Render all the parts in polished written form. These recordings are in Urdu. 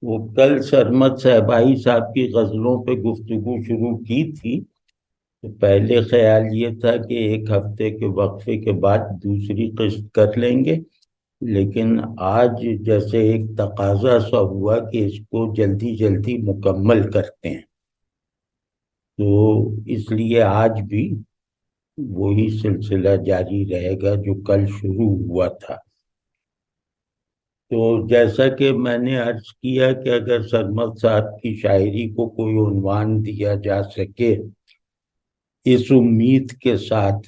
وہ کل سرمد صاحبائی صاحب کی غزلوں پہ گفتگو شروع کی تھی، تو پہلے خیال یہ تھا کہ ایک ہفتے کے وقفے کے بعد دوسری قسط کر لیں گے، لیکن آج جیسے ایک تقاضا سا ہوا کہ اس کو جلدی جلدی مکمل کرتے ہیں، تو اس لیے آج بھی وہی سلسلہ جاری رہے گا جو کل شروع ہوا تھا۔ تو جیسا کہ میں نے عرض کیا کہ اگر سرمد صاحب کی شاعری کو کوئی عنوان دیا جا سکے، اس امید کے ساتھ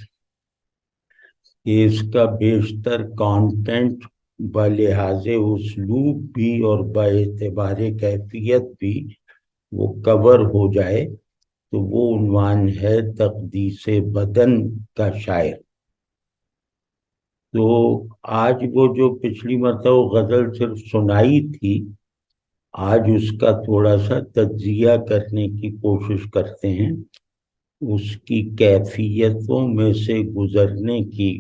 کہ اس کا بیشتر کانٹینٹ بلحاظ اسلوب بھی اور باعتبار کیفیت بھی وہ کور ہو جائے، تو وہ عنوان ہے تقدیس بدن کا شاعر۔ تو آج وہ جو پچھلی مرتبہ غزل صرف سنائی تھی، آج اس کا تھوڑا سا تجزیہ کرنے کی کوشش کرتے ہیں، اس کی کیفیتوں میں سے گزرنے کی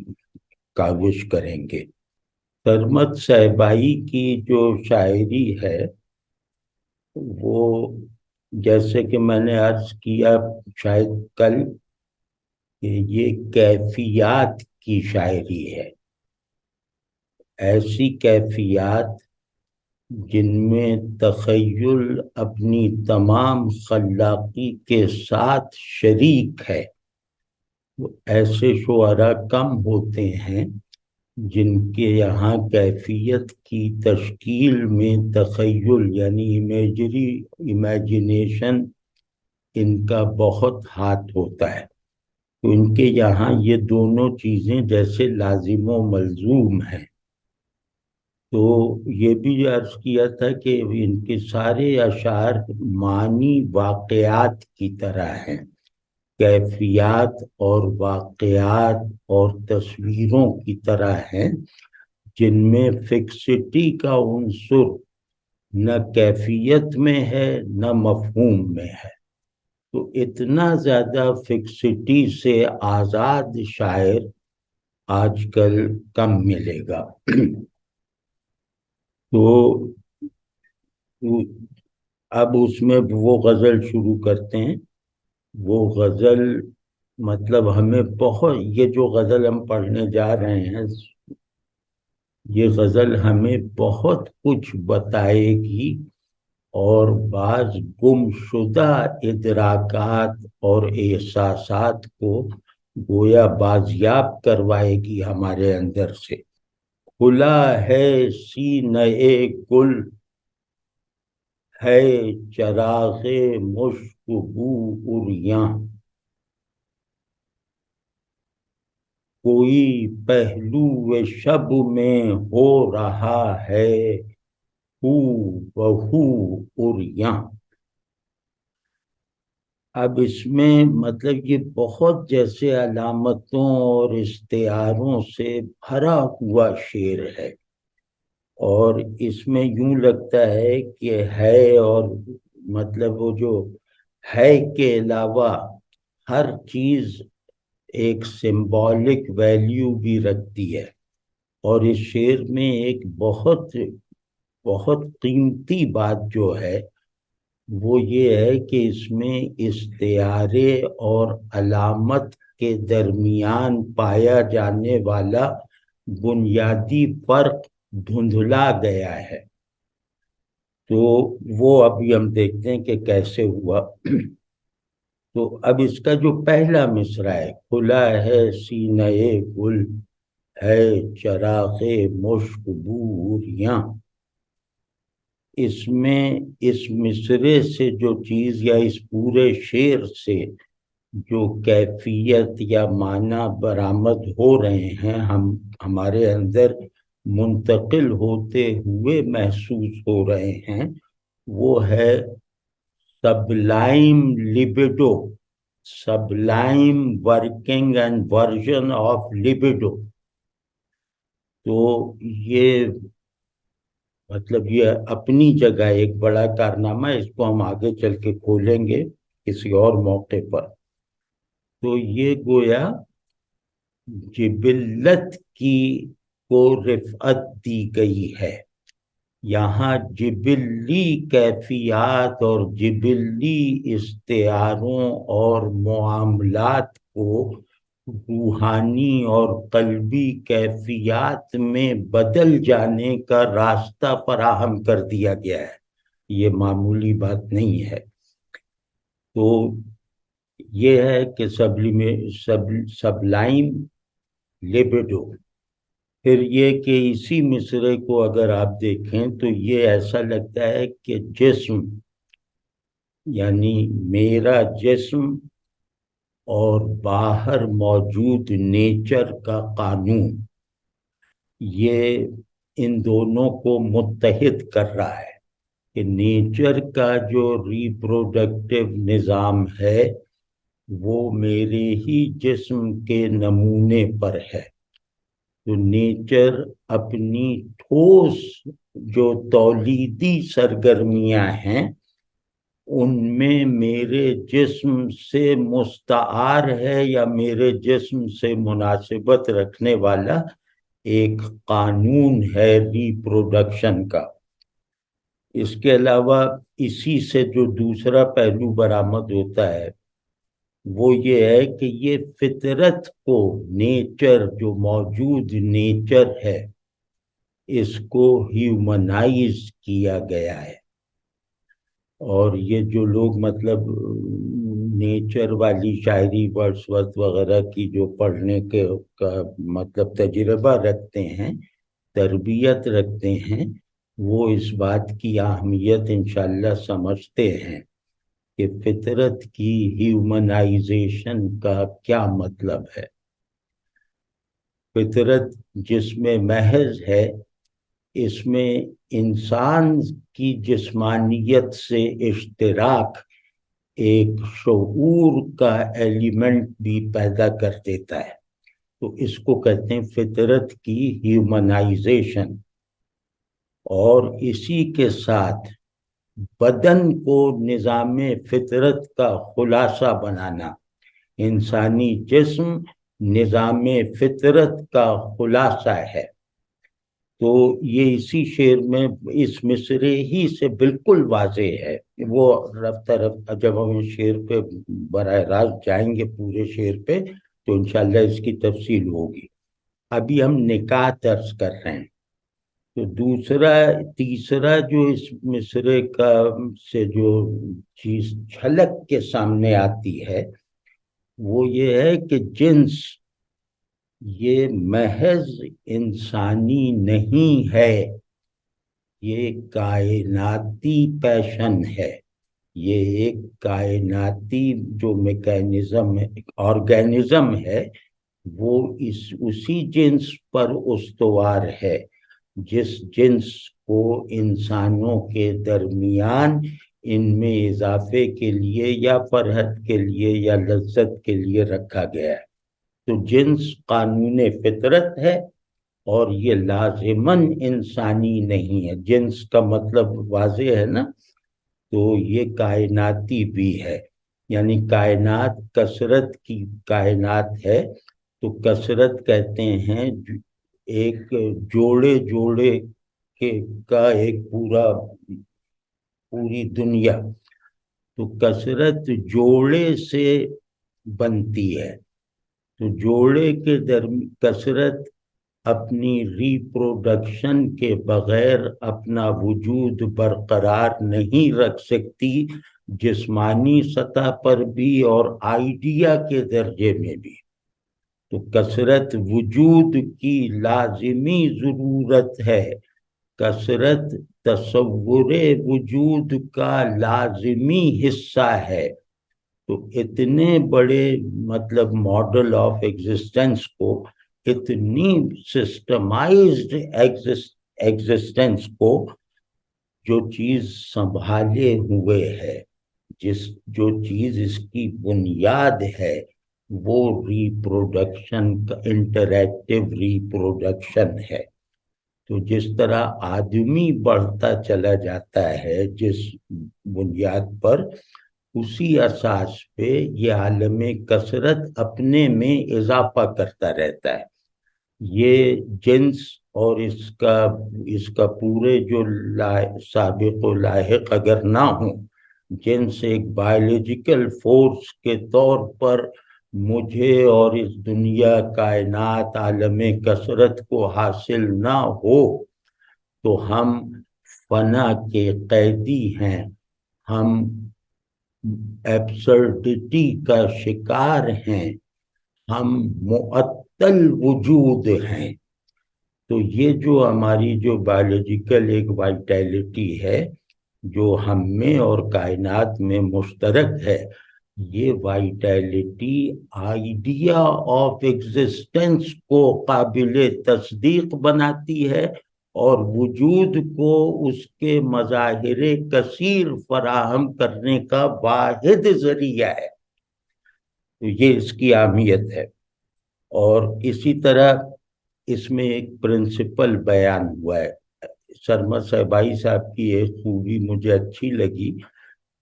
کاوش کریں گے۔ سرمد صاحبائی کی جو شاعری ہے وہ، جیسے کہ میں نے عرض کیا شاید کل، کہ یہ کیفیات کی شاعری ہے، ایسی کیفیات جن میں تخیل اپنی تمام خلاقی کے ساتھ شریک ہے۔ ایسے شعراء کم ہوتے ہیں جن کے یہاں کیفیت کی تشکیل میں تخیل یعنی امیجنیشن ان کا بہت ہاتھ ہوتا ہے، تو ان کے یہاں یہ دونوں چیزیں جیسے لازم و ملزوم ہیں۔ تو یہ بھی عرض کیا تھا کہ ان کے سارے اشعار معنی واقعات کی طرح ہیں، کیفیات اور واقعات اور تصویروں کی طرح ہیں، جن میں فکسٹی کا عنصر نہ کیفیت میں ہے نہ مفہوم میں ہے۔ تو اتنا زیادہ فکسٹی سے آزاد شاعر آج کل کم ملے گا۔ تو اب اس میں وہ غزل شروع کرتے ہیں۔ وہ غزل مطلب ہمیں بہت، یہ جو غزل ہم پڑھنے جا رہے ہیں، یہ غزل ہمیں بہت کچھ بتائے گی اور بعض گم شدہ ادراکات اور احساسات کو گویا بازیاب کروائے گی ہمارے اندر سے۔ کھلا ہے سینہ گل، ہے چراغ مشک بو عریاں، کوئی پہلو شب میں ہو رہا ہے ہو بہو عریاں۔ اب اس میں مطلب یہ بہت جیسے علامتوں اور استعاروں سے بھرا ہوا شعر ہے، اور اس میں یوں لگتا ہے کہ ہے، اور مطلب وہ جو ہے کے علاوہ ہر چیز ایک سمبولک ویلیو بھی رکھتی ہے۔ اور اس شعر میں ایک بہت بہت قیمتی بات جو ہے وہ یہ ہے کہ اس میں استعارے اور علامت کے درمیان پایا جانے والا بنیادی فرق دھندلا گیا ہے۔ تو وہ ابھی ہم دیکھتے ہیں کہ کیسے ہوا۔ تو اب اس کا جو پہلا مصرع ہے، کھلا ہے سینہ گل، ہے چراغ مشک بو عریاں، اس میں اس مصرے سے جو چیز یا اس پورے شعر سے جو کیفیت یا معنی برآمد ہو رہے ہیں، ہمارے اندر منتقل ہوتے ہوئے محسوس ہو رہے ہیں، وہ ہے سبلائم libido، سبلائم working and version of libido۔ تو یہ مطلب یہ اپنی جگہ ایک بڑا کارنامہ ہے، اس کو ہم آگے چل کے کھولیں گے کسی اور موقع پر۔ تو یہ گویا جبلت کی کو رفعت دی گئی ہے، یہاں جبلی کیفیات اور جبلی استعاروں اور معاملات کو روحانی اور قلبی کیفیات میں بدل جانے کا راستہ فراہم کر دیا گیا ہے. یہ معمولی بات نہیں ہے. تو یہ ہے کہ سبلائم لیبیڈو. پھر یہ کہ اسی مصرے کو اگر آپ دیکھیں تو یہ ایسا لگتا ہے کہ جسم، یعنی میرا جسم اور باہر موجود نیچر کا قانون، یہ ان دونوں کو متحد کر رہا ہے کہ نیچر کا جو ریپروڈکٹیو نظام ہے وہ میرے ہی جسم کے نمونے پر ہے. تو نیچر اپنی ٹھوس جو تولیدی سرگرمیاں ہیں ان میں میرے جسم سے مستعار ہے یا میرے جسم سے مناسبت رکھنے والا ایک قانون ہے ریپروڈکشن کا. اس کے علاوہ اسی سے جو دوسرا پہلو برآمد ہوتا ہے وہ یہ ہے کہ یہ فطرت کو، نیچر جو موجود نیچر ہے اس کو ہیومنائز کیا گیا ہے. اور یہ جو لوگ مطلب نیچر والی شاعری ورڈسورتھ وغیرہ کی جو پڑھنے کے کا مطلب تجربہ رکھتے ہیں، تربیت رکھتے ہیں، وہ اس بات کی اہمیت انشاءاللہ سمجھتے ہیں کہ فطرت کی ہیومنائزیشن کا کیا مطلب ہے. فطرت جس میں محض ہے، اس میں انسان کی جسمانیت سے اشتراک ایک شعور کا ایلیمنٹ بھی پیدا کر دیتا ہے. تو اس کو کہتے ہیں فطرت کی ہیومنائزیشن. اور اسی کے ساتھ بدن کو نظام فطرت کا خلاصہ بنانا. انسانی جسم نظام فطرت کا خلاصہ ہے. تو یہ اسی شعر میں اس مصرے ہی سے بالکل واضح ہے. وہ رفتہ رفتہ جب ہم شعر پہ براہ راست جائیں گے پورے شعر پہ تو انشاءاللہ اس کی تفصیل ہوگی. ابھی ہم نکات درج کر رہے ہیں. تو تیسرا جو اس مصرے کا سے جو چیز جھلک کے سامنے آتی ہے وہ یہ ہے کہ جنس یہ محض انسانی نہیں ہے، یہ کائناتی پیشن ہے. یہ ایک کائناتی جو میکینزم ہے، آرگینزم ہے، وہ اسی جنس پر استوار ہے جس جنس کو انسانوں کے درمیان ان میں اضافے کے لیے یا فرحت کے لیے یا لذت کے لیے رکھا گیا ہے. تو جنس قانون فطرت ہے اور یہ لازماً انسانی نہیں ہے. جنس کا مطلب واضح ہے نا. تو یہ کائناتی بھی ہے، یعنی کائنات کثرت کی کائنات ہے. تو کثرت کہتے ہیں ایک جوڑے کا ایک پوری دنیا. تو کثرت جوڑے سے بنتی ہے. تو جوڑے کے کثرت اپنی ریپروڈکشن کے بغیر اپنا وجود برقرار نہیں رکھ سکتی، جسمانی سطح پر بھی اور آئیڈیا کے درجے میں بھی. تو کثرت وجود کی لازمی ضرورت ہے. کثرت تصور وجود کا لازمی حصہ ہے. تو اتنے بڑے مطلب ماڈل آف ایگزسٹنس کو، اتنی سسٹمائزڈ ایگزسٹنس کو جو چیز سنبھالے ہوئے ہے، جو چیز اس کی بنیاد ہے وہ ریپروڈکشن کا انٹریکٹیو ریپروڈکشن ہے. تو جس طرح آدمی بڑھتا چلا جاتا ہے جس بنیاد پر، اسی اساس پہ یہ عالم کثرت اپنے میں اضافہ کرتا رہتا ہے. یہ جنس اور اس کا پورے جو سابق و لاحق اگر نہ ہوں، جن سے ایک بایولوجیکل فورس کے طور پر مجھے اور اس دنیا کائنات عالم کثرت کو حاصل نہ ہو، تو ہم فنا کے قیدی ہیں، ہم ایبسرڈٹی کا شکار ہیں، ہم معطل وجود ہیں۔ تو یہ جو ہماری جو بایولوجیکل ایک وائٹیلٹی ہے جو ہم میں اور کائنات میں مشترک ہے، یہ وائٹیلٹی آئیڈیا آف ایگزسٹنس کو قابل تصدیق بناتی ہے اور وجود کو اس کے مظاہر کثیر فراہم کرنے کا واحد ذریعہ ہے۔ تو یہ اس کی اہمیت ہے۔ اور اسی طرح اس میں ایک پرنسپل بیان ہوا ہے۔ سرمد صاحبائی صاحب کی ایک خوبی مجھے اچھی لگی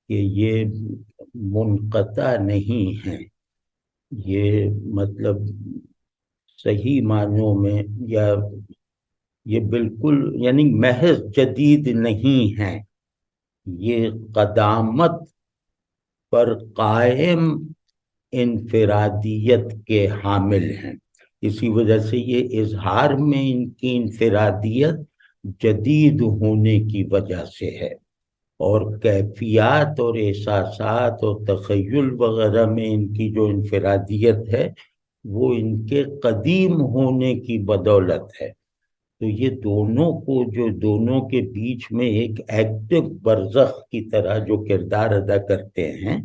کہ یہ منقطع نہیں ہے، یہ مطلب صحیح معنوں میں یا یہ بالکل یعنی محض جدید نہیں ہے، یہ قدامت پر قائم انفرادیت کے حامل ہیں۔ اسی وجہ سے یہ اظہار میں ان کی انفرادیت جدید ہونے کی وجہ سے ہے، اور کیفیات اور احساسات اور تخیل وغیرہ میں ان کی جو انفرادیت ہے وہ ان کے قدیم ہونے کی بدولت ہے۔ تو یہ دونوں کو جو دونوں کے بیچ میں ایک ایکٹو برزخ کی طرح جو کردار ادا کرتے ہیں،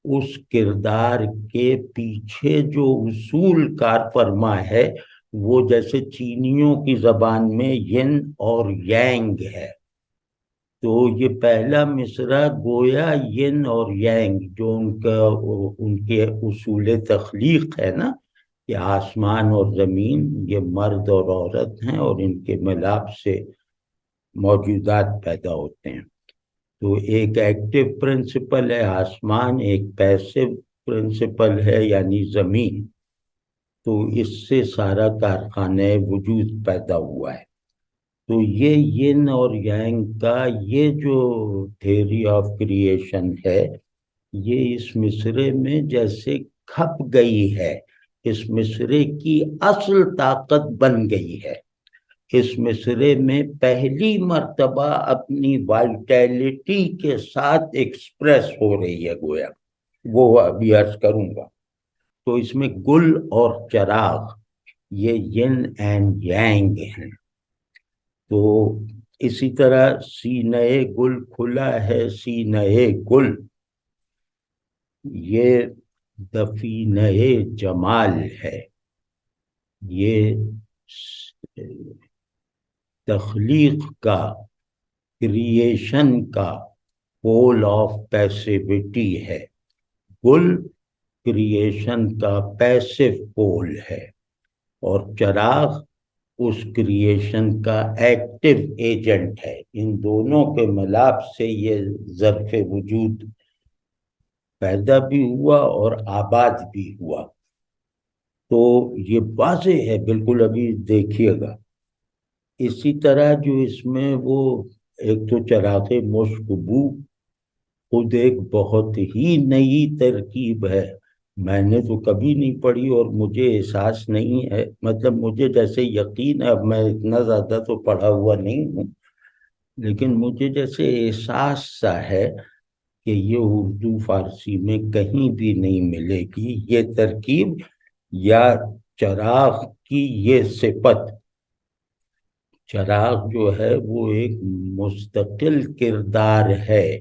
اس کردار کے پیچھے جو اصول کار فرما ہے وہ جیسے چینیوں کی زبان میں ین اور یانگ ہے۔ تو یہ پہلا مصرع گویا ین اور یانگ جو ان کے اصول تخلیق ہے نا، کہ آسمان اور زمین یہ مرد اور عورت ہیں اور ان کے ملاپ سے موجودات پیدا ہوتے ہیں۔ تو ایک ایکٹیو پرنسپل ہے آسمان، ایک پیسو پرنسپل ہے یعنی زمین۔ تو اس سے سارا کارخانہ وجود پیدا ہوا ہے۔ تو یہ ین اور یانگ کا یہ جو تھیوری آف کریشن ہے، یہ اس مصرے میں جیسے کھپ گئی ہے، اس مصرے کی اصل طاقت بن گئی ہے۔ اس مصرے میں پہلی مرتبہ اپنی وائٹیلٹی کے ساتھ ایکسپریس ہو رہی ہے گویا، وہ ابھی عرض کروں گا۔ تو اس میں گل اور چراغ یہ ین اینڈ یانگ ہیں۔ تو اسی طرح سینہ گل کھلا ہے سینہ گل، یہ دفینہ جمال ہے، یہ تخلیق کا، کریشن کا پول آف پیسیوٹی ہے۔ گل کریشن کا پیسو پول ہے اور چراغ اس کریشن کا ایکٹیو ایجنٹ ہے۔ ان دونوں کے ملاپ سے یہ ظرف وجود پیدا بھی ہوا اور آباد بھی ہوا۔ تو یہ واضح ہے بالکل، ابھی دیکھیے گا۔ اسی طرح جو اس میں وہ ایک تو چراغ مشک بو خود ایک بہت ہی نئی ترکیب ہے، میں نے تو کبھی نہیں پڑھی اور مجھے احساس نہیں ہے، مطلب مجھے جیسے یقین ہے، اب میں اتنا زیادہ تو پڑھا ہوا نہیں ہوں، لیکن مجھے جیسے احساس سا ہے کہ یہ اردو فارسی میں کہیں بھی نہیں ملے گی یہ ترکیب یا چراغ کی یہ صفت۔ چراغ جو ہے وہ ایک مستقل کردار ہے،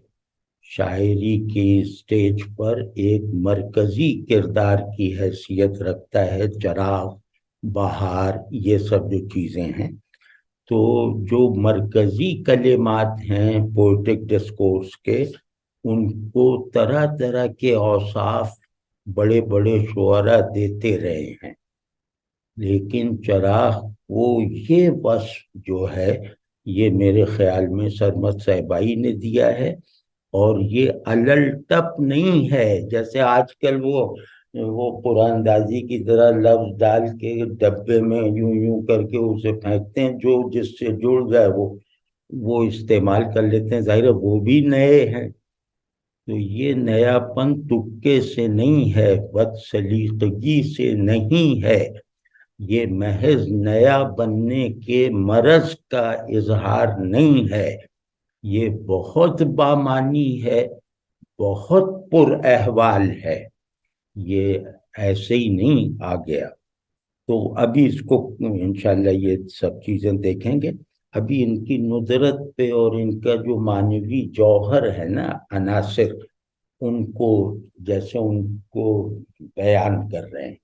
شاعری کی سٹیج پر ایک مرکزی کردار کی حیثیت رکھتا ہے چراغ، بہار، یہ سب جو چیزیں ہیں۔ تو جو مرکزی کلمات ہیں پوئٹک ڈسکورس کے، ان کو طرح طرح کے اوصاف بڑے بڑے شعراء دیتے رہے ہیں، لیکن چراغ کو یہ وصف جو ہے یہ میرے خیال میں سرمد صاحبائی نے دیا ہے، اور یہ الل ٹپ نہیں ہے جیسے آج کل وہ وہ قرآن اندازی کی طرح لفظ ڈال کے ڈبے میں یوں یوں کر کے اسے پھینکتے ہیں، جو جس سے جڑ جائے وہ استعمال کر لیتے ہیں، ظاہر ہے وہ بھی نئے ہیں۔ تو یہ نیا پن تکے سے نہیں ہے، بد سلیقگی سے نہیں ہے، یہ محض نیا بننے کے مرض کا اظہار نہیں ہے، یہ بہت بامانی ہے، بہت پر احوال ہے، یہ ایسے ہی نہیں آ گیا۔ تو ابھی اس کو انشاءاللہ یہ سب چیزیں دیکھیں گے، ابھی ان کی ندرت پہ اور ان کا جو معنوی جوہر ہے نا، عناصر، ان کو جیسے ان کو بیان کر رہے ہیں۔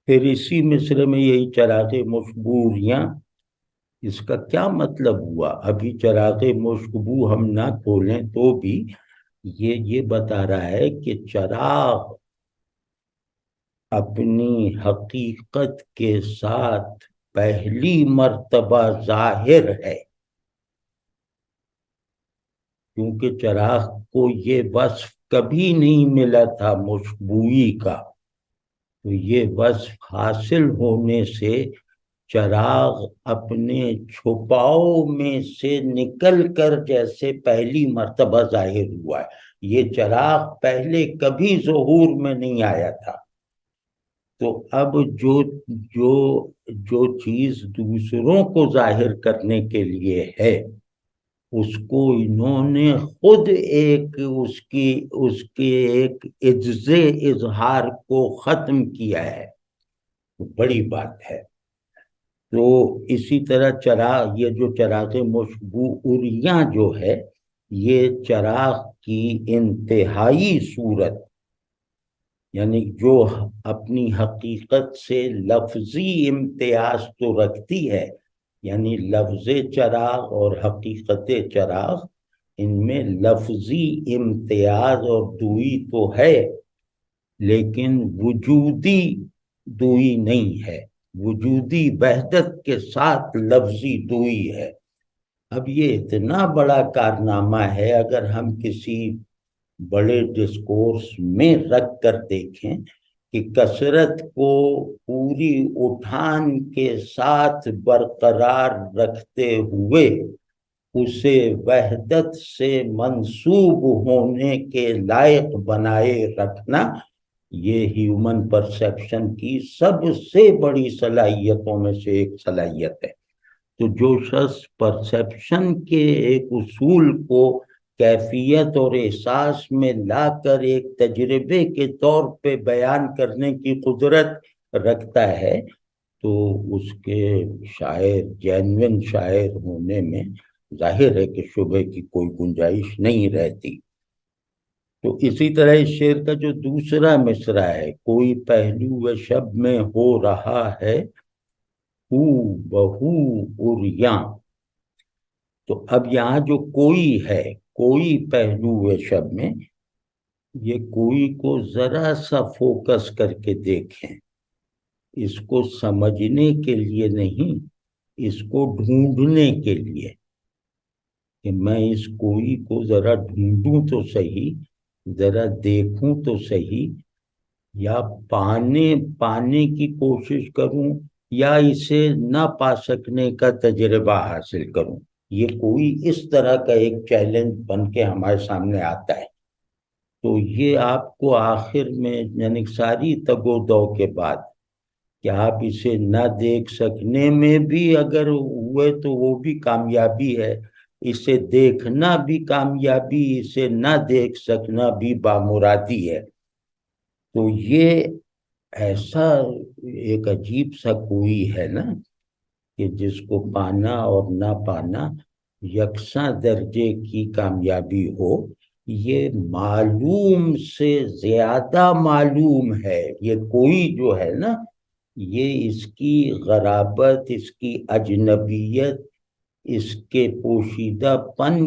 پھر اسی مصرے میں یہی چراغ مشبوریاں، اس کا کیا مطلب ہوا؟ ابھی چراغ مشبو ہم نہ کھولیں تو بھی یہ بتا رہا ہے کہ چراغ اپنی حقیقت کے ساتھ پہلی مرتبہ ظاہر ہے، کیونکہ چراغ کو یہ وصف کبھی نہیں ملا تھا مشبوئی کا، تو یہ وصف حاصل ہونے سے چراغ اپنے چھپاؤ میں سے نکل کر جیسے پہلی مرتبہ ظاہر ہوا ہے۔ یہ چراغ پہلے کبھی ظہور میں نہیں آیا تھا۔ تو اب جو چیز دوسروں کو ظاہر کرنے کے لیے ہے، اس کو انہوں نے خود اس کے ایک عجز اظہار کو ختم کیا ہے، بڑی بات ہے۔ تو اسی طرح یہ جو چراغ مشبوعیاں جو ہے، یہ چراغ کی انتہائی صورت، یعنی جو اپنی حقیقت سے لفظی امتیاز تو رکھتی ہے، یعنی لفظ چراغ اور حقیقت چراغ، ان میں لفظی امتیاز اور دوئی تو ہے، لیکن وجودی دوئی نہیں ہے، وجودی وحدت کے ساتھ لفظی دوئی ہے۔ اب یہ اتنا بڑا کارنامہ ہے، اگر ہم کسی بڑے ڈسکورس میں رکھ کر دیکھیں کہ کثرت کو پوری اٹھان کے ساتھ برقرار رکھتے ہوئے اسے وحدت سے منسوب ہونے کے لائق بنائے رکھنا، یہ ہیومن پرسیپشن کی سب سے بڑی صلاحیتوں میں سے ایک صلاحیت ہے۔ تو جو شخص پرسیپشن کے ایک اصول کو کیفیت اور احساس میں لا کر ایک تجربے کے طور پہ بیان کرنے کی قدرت رکھتا ہے، تو اس کے شاعر، جینوین شاعر ہونے میں ظاہر ہے کہ شبہ کی کوئی گنجائش نہیں رہتی۔ تو اسی طرح اس شعر کا جو دوسرا مصرع ہے، کوئی پہلو شب میں ہو رہا ہے ہو بہو عریاں، تو اب یہاں جو کوئی ہے، کوئی پہلو شب میں، یہ کوئی کو ذرا سا فوکس کر کے دیکھیں، اس کو سمجھنے کے لیے نہیں، اس کو ڈھونڈنے کے لیے، کہ میں اس کوئی کو ذرا ڈھونڈوں تو صحیح، ذرا دیکھوں تو صحیح، یا پانے کی کوشش کروں، یا اسے نہ پا سکنے کا تجربہ حاصل کروں۔ یہ کوئی اس طرح کا ایک چیلنج بن کے ہمارے سامنے آتا ہے۔ تو یہ آپ کو آخر میں، یعنی ساری تگ و دو کے بعد، کہ آپ اسے نہ دیکھ سکنے میں بھی اگر ہوئے تو وہ بھی کامیابی ہے، اسے دیکھنا بھی کامیابی، اسے نہ دیکھ سکنا بھی بامرادی ہے۔ تو یہ ایسا ایک عجیب سا کوئی ہے نا، کہ جس کو پانا اور نہ پانا یکساں درجے کی کامیابی ہو، یہ معلوم سے زیادہ معلوم ہے۔ یہ کوئی جو ہے نا، یہ اس کی غرابت، اس کی اجنبیت، اس کے پوشیدہ پن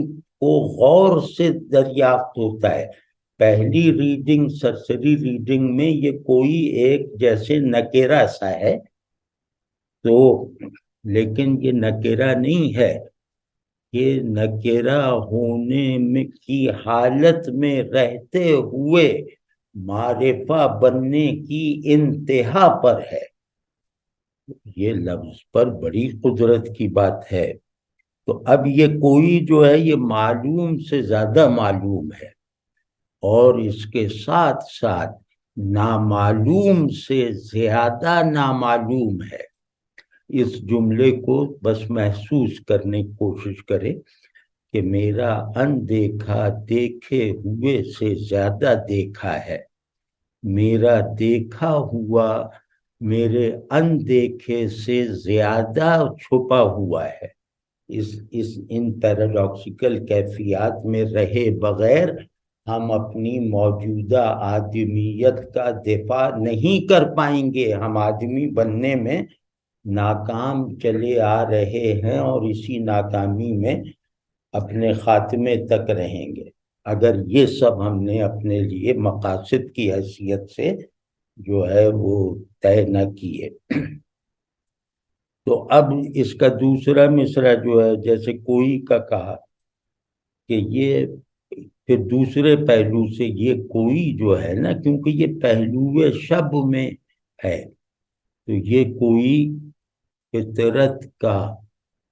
کو غور سے دریافت ہوتا ہے۔ پہلی ریڈنگ، سرسری ریڈنگ میں یہ کوئی ایک جیسے نکیرہ سا ہے، تو لیکن یہ نکیرہ نہیں ہے، یہ نکیرہ ہونے کی حالت میں رہتے ہوئے معرفہ بننے کی انتہا پر ہے۔ یہ لفظ پر بڑی قدرت کی بات ہے۔ تو اب یہ کوئی جو ہے یہ معلوم سے زیادہ معلوم ہے، اور اس کے ساتھ ساتھ نامعلوم سے زیادہ نامعلوم ہے۔ اس جملے کو بس محسوس کرنے کی کوشش کرے کہ میرا اندیکھا دیکھے ہوئے سے زیادہ دیکھا ہے، میرا دیکھا ہوا میرے اندیکھے سے زیادہ چھپا ہوا ہے۔ ان پیراڈاکسیکل کیفیات میں رہے بغیر ہم اپنی موجودہ آدمیت کا دفاع نہیں کر پائیں گے۔ ہم آدمی بننے میں ناکام چلے آ رہے ہیں، اور اسی ناکامی میں اپنے خاتمے تک رہیں گے اگر یہ سب ہم نے اپنے لیے مقاصد کی حیثیت سے جو ہے وہ طے نہ کیے۔ تو اب اس کا دوسرا مصرع جو ہے، جیسے کوئی کا کہا کہ یہ پھر دوسرے پہلو سے یہ کوئی جو ہے نا، کیونکہ یہ پہلو شب میں ہے، تو یہ کوئی فطرت کا،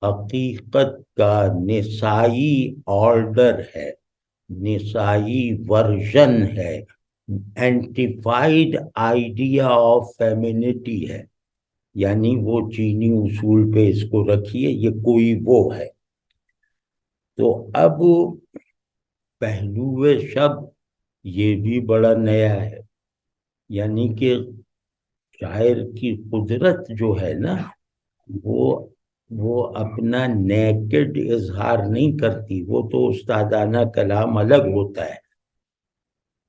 حقیقت کا نسائی آرڈر ہے، نسائی ورژن ہے، اینٹیفائڈ آئیڈیا آف فیمینٹی ہے۔ یعنی وہ چینی اصول پہ اس کو رکھیے، یہ کوئی وہ ہے۔ تو اب پہلو شب یہ بھی بڑا نیا ہے، یعنی کہ شاعر کی قدرت جو ہے نا وہ اپنا نیکڈ اظہار نہیں کرتی، وہ تو استادانہ کلام الگ ہوتا ہے۔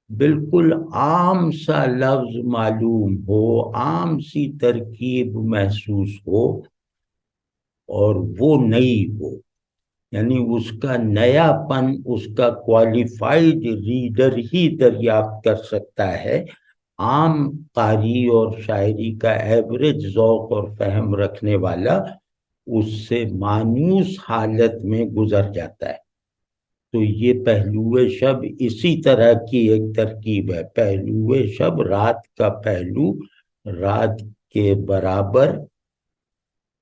بالکل عام سا لفظ معلوم ہو، عام سی ترکیب محسوس ہو، اور وہ نئی ہو، یعنی اس کا نیا پن اس کا کوالیفائڈ ریڈر ہی دریافت کر سکتا ہے۔ عام قاری اور شاعری کا ایوریج ذوق اور فہم رکھنے والا اس سے مانوس حالت میں گزر جاتا ہے۔ تو یہ پہلو شب اسی طرح کی ایک ترکیب ہے۔ پہلو شب رات کا پہلو، رات کے برابر،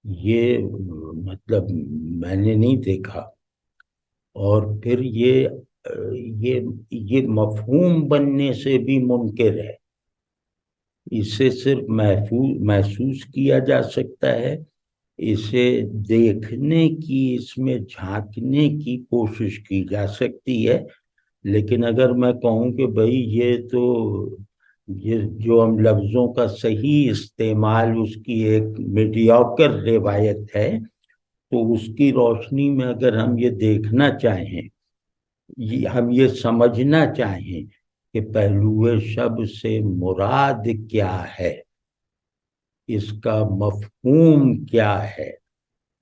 یہ مطلب میں نے نہیں دیکھا۔ اور پھر یہ مفہوم بننے سے بھی منکر ہے۔ اسے صرف محسوس کیا جا سکتا ہے، اسے دیکھنے کی، اس میں جھانکنے کی کوشش کی جا سکتی ہے، لیکن اگر میں کہوں کہ بھئی یہ جو ہم لفظوں کا صحیح استعمال اس کی ایک میڈیوکر روایت ہے، تو اس کی روشنی میں اگر ہم یہ دیکھنا چاہیں، ہم یہ سمجھنا چاہیں کہ پہلو شب سے مراد کیا ہے، اس کا مفہوم کیا ہے،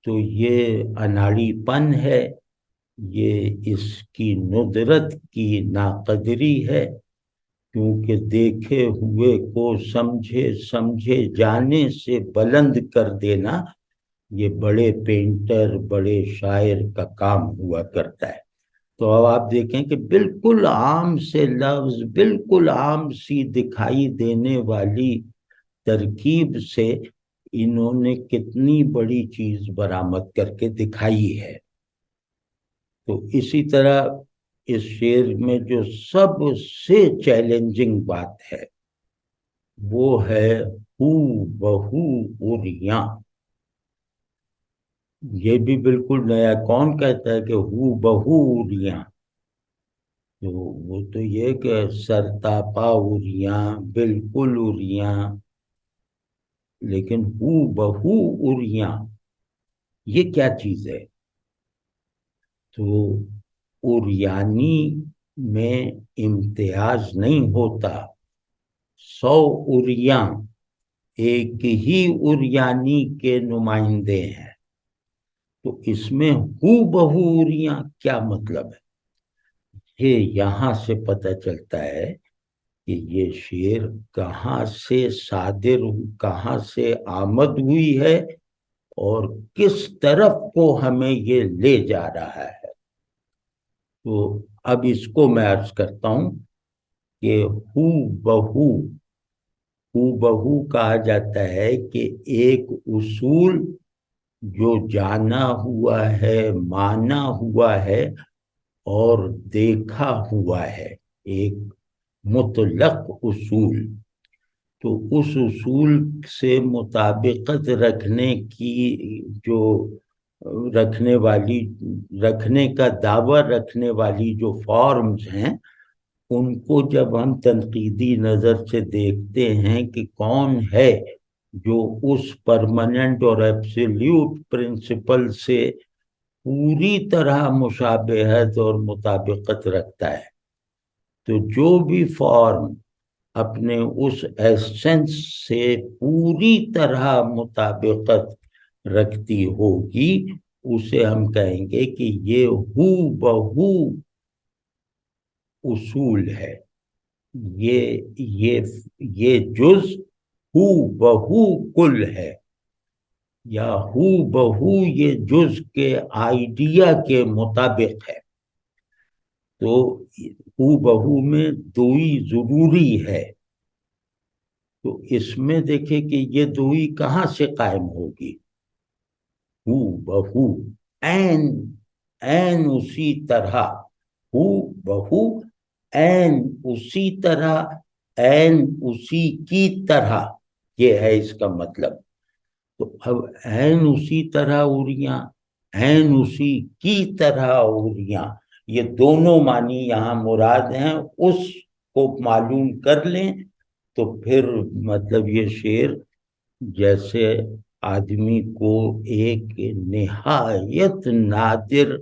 تو یہ اناڑی پن ہے، یہ اس کی ندرت کی ناقدری ہے، کیونکہ دیکھے ہوئے کو سمجھے جانے سے بلند کر دینا یہ بڑے پینٹر، بڑے شاعر کا کام ہوا کرتا ہے۔ تو اب آپ دیکھیں کہ بالکل عام سے لفظ، بالکل عام سی دکھائی دینے والی ترکیب سے انہوں نے کتنی بڑی چیز برآمد کر کے دکھائی ہے۔ تو اسی طرح اس شعر میں جو سب سے چیلنجنگ بات ہے وہ ہے ہو بہو عریاں۔ یہ بھی بالکل نیا، کون کہتا ہے کہ ہو بہو عریاں؟ تو وہ تو یہ کہ سرتاپا عریاں، بالکل عریاں، لیکن ہو بہو عریاں یہ کیا چیز ہے؟ تو عریانی میں امتیاز نہیں ہوتا، 100 عریاں ایک ہی عریانی کے نمائندے ہیں۔ تو اس میں ہو بہو عریاں کیا مطلب ہے؟ یہ یہاں سے پتہ چلتا ہے کہ یہ شعر کہاں سے صادر، کہاں سے آمد ہوئی ہے، اور کس طرف کو ہمیں یہ لے جا رہا ہے۔ تو اب اس کو میں عرض کرتا ہوں کہ ہو بہو کہا جاتا ہے کہ ایک اصول جو جانا ہوا ہے، مانا ہوا ہے اور دیکھا ہوا ہے، ایک مطلق اصول، تو اس اصول سے مطابقت رکھنے کی جو رکھنے کا دعویٰ رکھنے والی جو فارمز ہیں، ان کو جب ہم تنقیدی نظر سے دیکھتے ہیں کہ کون ہے جو اس پرماننٹ اور ایبسلیوٹ پرنسپل سے پوری طرح مشابہت اور مطابقت رکھتا ہے، تو جو بھی فارم اپنے اس ایسنس سے پوری طرح مطابقت رکھتی ہوگی اسے ہم کہیں گے کہ یہ ہو بہو اصول ہے، یہ جز ہو بہو کل ہے، یا ہو بہو یہ جز کے آئیڈیا کے مطابق ہے۔ تو ہو بہو میں دوئی ضروری ہے، تو اس میں دیکھیں کہ یہ دوئی کہاں سے قائم ہوگی؟ ہو بہو این اسی طرح، ہو بہو این اسی طرح، این اسی کی طرح، یہ ہے اس کا مطلب۔ تو اب این اسی طرح عریاں، این اسی کی طرح عریاں، یہ دونوں معنی یہاں مراد ہیں، اس کو معلوم کر لیں تو پھر مطلب یہ شعر جیسے آدمی کو ایک نہایت نادر،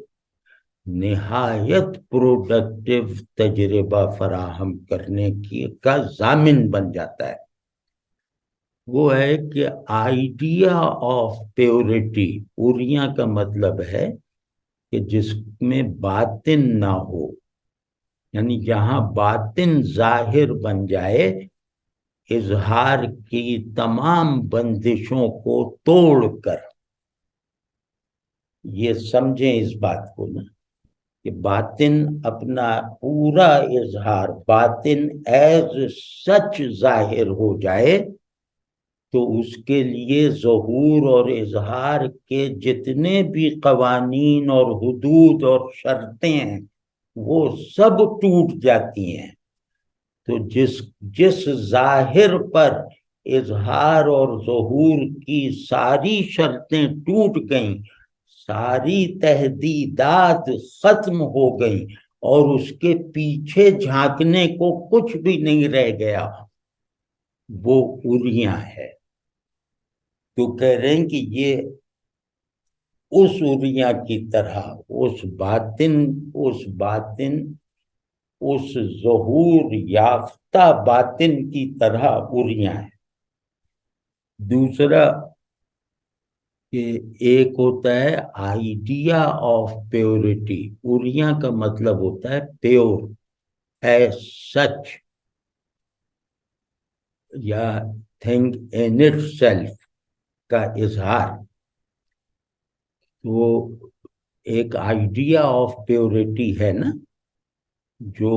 نہایت پروڈکٹیو تجربہ فراہم کرنے کا ضامن بن جاتا ہے۔ وہ ہے کہ آئیڈیا آف پیورٹی، عریاں کا مطلب ہے کہ جس میں باطن نہ ہو، یعنی جہاں باطن ظاہر بن جائے، اظہار کی تمام بندشوں کو توڑ کر، یہ سمجھیں اس بات کو نا، کہ باطن اپنا پورا اظہار، باطن ایز سچ ظاہر ہو جائے، تو اس کے لیے ظہور اور اظہار کے جتنے بھی قوانین اور حدود اور شرطیں ہیں وہ سب ٹوٹ جاتی ہیں۔ تو جس ظاہر پر اظہار اور ظہور کی ساری شرطیں ٹوٹ گئیں، ساری تہدیدات ختم ہو گئیں اور اس کے پیچھے جھانکنے کو کچھ بھی نہیں رہ گیا، وہ عریاں ہے۔ تو کہہ رہے ہیں کہ یہ اس عریاں کی طرح، اس باطن اس ظہور یافتہ باطن کی طرح عریاں ہیں۔ دوسرا کہ ایک ہوتا ہے آئیڈیا آف پیورٹی، عریاں کا مطلب ہوتا ہے پیور، ایز سچ، یا تھنگ ان اٹ سیلف کا اظہار۔ وہ ایک آئیڈیا آف پیورٹی ہے نا، جو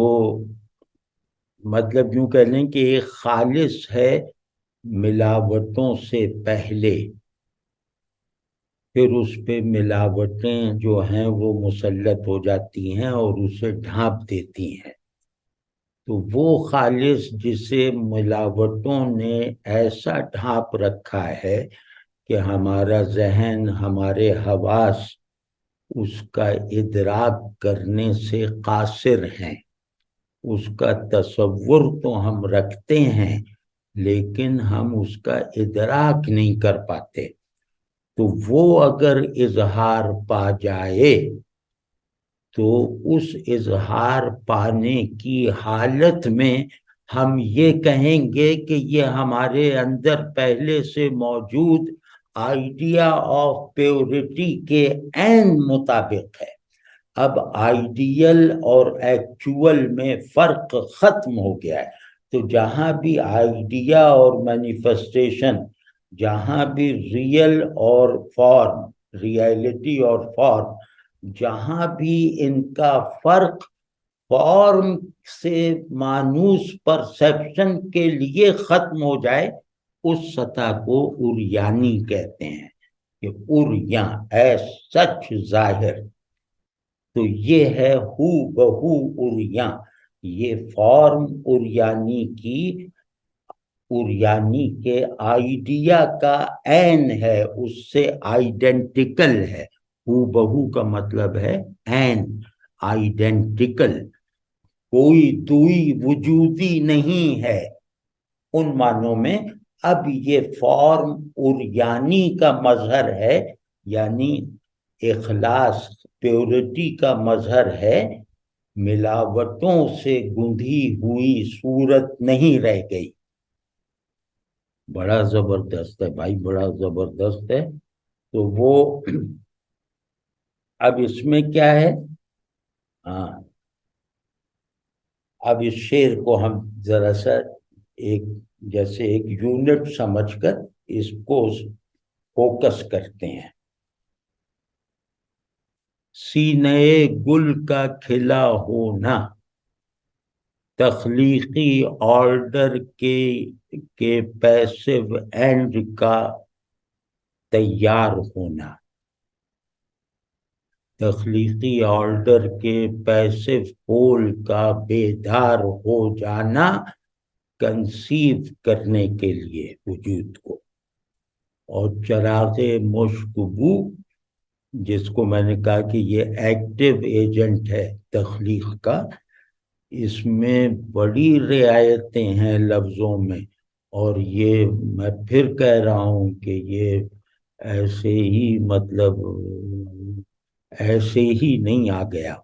مطلب یوں کہہ لیں کہ ایک خالص ہے ملاوٹوں سے پہلے، پھر اس پہ ملاوٹیں جو ہیں وہ مسلط ہو جاتی ہیں اور اسے ڈھانپ دیتی ہیں۔ تو وہ خالص جسے ملاوٹوں نے ایسا ڈھانپ رکھا ہے کہ ہمارا ذہن، ہمارے حواس اس کا ادراک کرنے سے قاصر ہیں، اس کا تصور تو ہم رکھتے ہیں لیکن ہم اس کا ادراک نہیں کر پاتے۔ تو وہ اگر اظہار پا جائے تو اس اظہار پانے کی حالت میں ہم یہ کہیں گے کہ یہ ہمارے اندر پہلے سے موجود آئیڈیا آف پیورٹی کے عین مطابق ہے۔ اب آئیڈیل اور ایکچول میں فرق ختم ہو گیا ہے۔ تو جہاں بھی آئیڈیا اور مینیفیسٹیشن، جہاں بھی ریئل اور فارم، ریئلٹی اور فارم، جہاں بھی ان کا فرق فارم سے مانوس پرسیپشن کے لیے ختم ہو جائے اس سطح کو عریانی کہتے ہیں، کہ عریاں ایز سچ ظاہر. تو یہ ہے ہو بہو عریاں، یہ فارم عریانی کے آئیڈیا کا عین ہے، اس سے آئیڈینٹیکل ہے. ہو بہو کا مطلب ہے عین، آئیڈینٹیکل، کوئی دوئی وجودی نہیں ہے ان معنوں میں. اب یہ فارم عریانی کا مظہر ہے، یعنی اخلاص، پیورٹی کا مظہر ہے، ملاوٹوں سے گندھی ہوئی صورت نہیں رہ گئی. بڑا زبردست ہے بھائی، بڑا زبردست ہے. تو وہ اب اس میں کیا ہے، ہاں اب اس شعر کو ہم ذرا سا ایک جیسے ایک یونٹ سمجھ کر اس کو فوکس کرتے ہیں. سینے گل کا کھلا ہونا، تخلیقی آرڈر کے پیسو اینڈ کا تیار ہونا، تخلیقی آرڈر کے پیسو پول کا بیدار ہو جانا، کنسیو کرنے کے لیے وجود کو. اور چراغ مشکبو، جس کو میں نے کہا کہ یہ ایکٹیو ایجنٹ ہے تخلیق کا، اس میں بڑی رعایتیں ہیں لفظوں میں، اور یہ میں پھر کہہ رہا ہوں کہ یہ ایسے ہی مطلب ایسے ہی نہیں آ گیا.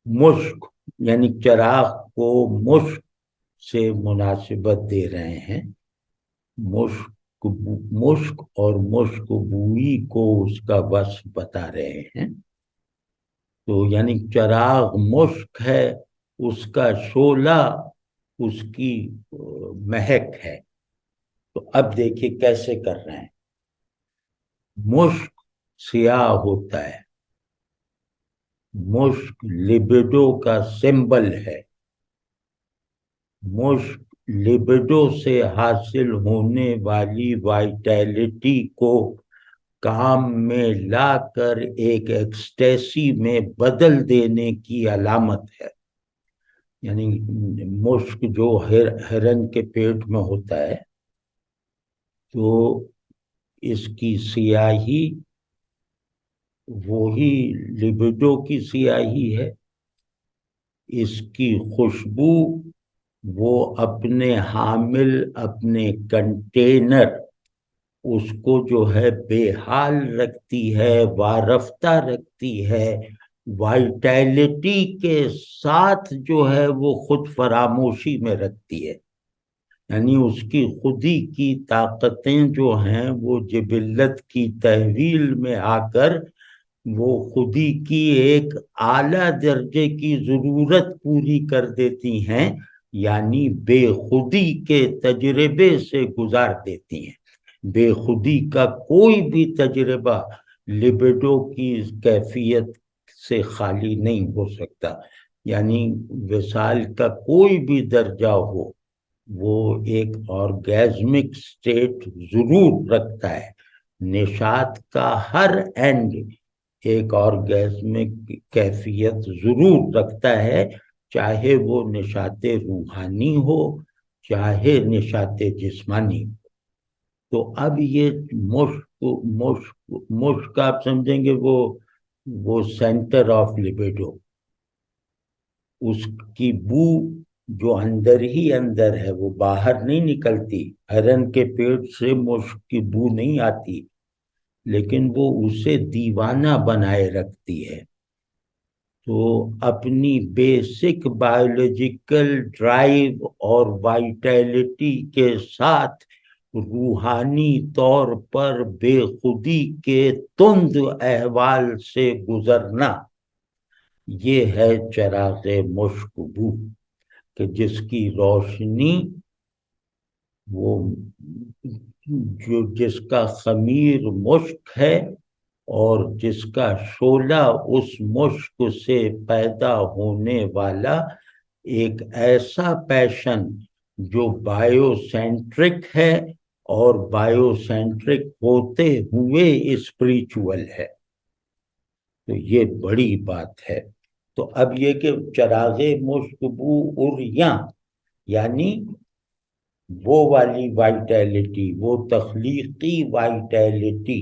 مشک یعنی چراغ کو مشک سے مناسبت دے رہے ہیں، مشک اور مشک بوئی کو اس کا وصف بتا رہے ہیں. تو یعنی چراغ مشک ہے، اس کا شعلہ اس کی مہک ہے. تو اب دیکھیے کیسے کر رہے ہیں. مشک سیاہ ہوتا ہے، مشک لبیڈو کا سمبل ہے، مشک لبیڈو سے حاصل ہونے والی وائٹیلٹی کو کام میں لا کر ایک ایکسٹیسی میں بدل دینے کی علامت ہے. یعنی مشک جو ہرن کے پیٹ میں ہوتا ہے، تو اس کی سیاہی وہی لبیڈو کی سیاہی ہے، اس کی خوشبو وہ اپنے حامل، اپنے کنٹینر، اس کو جو ہے بے حال رکھتی ہے، وارفتہ رکھتی ہے، وائٹیلٹی کے ساتھ جو ہے وہ خود فراموشی میں رکھتی ہے. یعنی اس کی خودی کی طاقتیں جو ہیں وہ جبلت کی تحویل میں آ کر وہ خودی کی ایک اعلیٰ درجے کی ضرورت پوری کر دیتی ہیں، یعنی بے خودی کے تجربے سے گزار دیتی ہیں. بے خودی کا کوئی بھی تجربہ لبیڈو کی کیفیت سے خالی نہیں ہو سکتا. یعنی وصال کا کوئی بھی درجہ ہو، وہ ایک آرگیزمک سٹیٹ ضرور رکھتا ہے. نشاط کا ہر اینڈ ایک آرگیزمک کیفیت ضرور رکھتا ہے، چاہے وہ نشاط روحانی ہو، چاہے نشاط جسمانی ہو. تو اب یہ مشک آپ سمجھیں گے وہ سینٹر آف لبیڈو، اس کی بو جو اندر ہی اندر ہے، وہ باہر نہیں نکلتی. ہرن کے پیٹ سے مشک کی بو نہیں آتی، لیکن وہ اسے دیوانہ بنائے رکھتی ہے. تو اپنی بیسک بایولوجیکل ڈرائیو اور وائٹیلٹی کے ساتھ روحانی طور پر بے خودی کے تند احوال سے گزرنا، یہ ہے چراغ مشکبو، کہ جس کی روشنی وہ جس کا خمیر مشک ہے، اور جس کا شعلہ اس مشک سے پیدا ہونے والا ایک ایسا پیشن جو بایو سینٹرک ہے اور بایو سینٹرک ہوتے ہوئے اسپریچول ہے. تو یہ بڑی بات ہے. تو اب یہ کہ چراغ مشک بو اریاں یعنی وہ والی وائٹیلٹی، وہ تخلیقی وائٹیلٹی،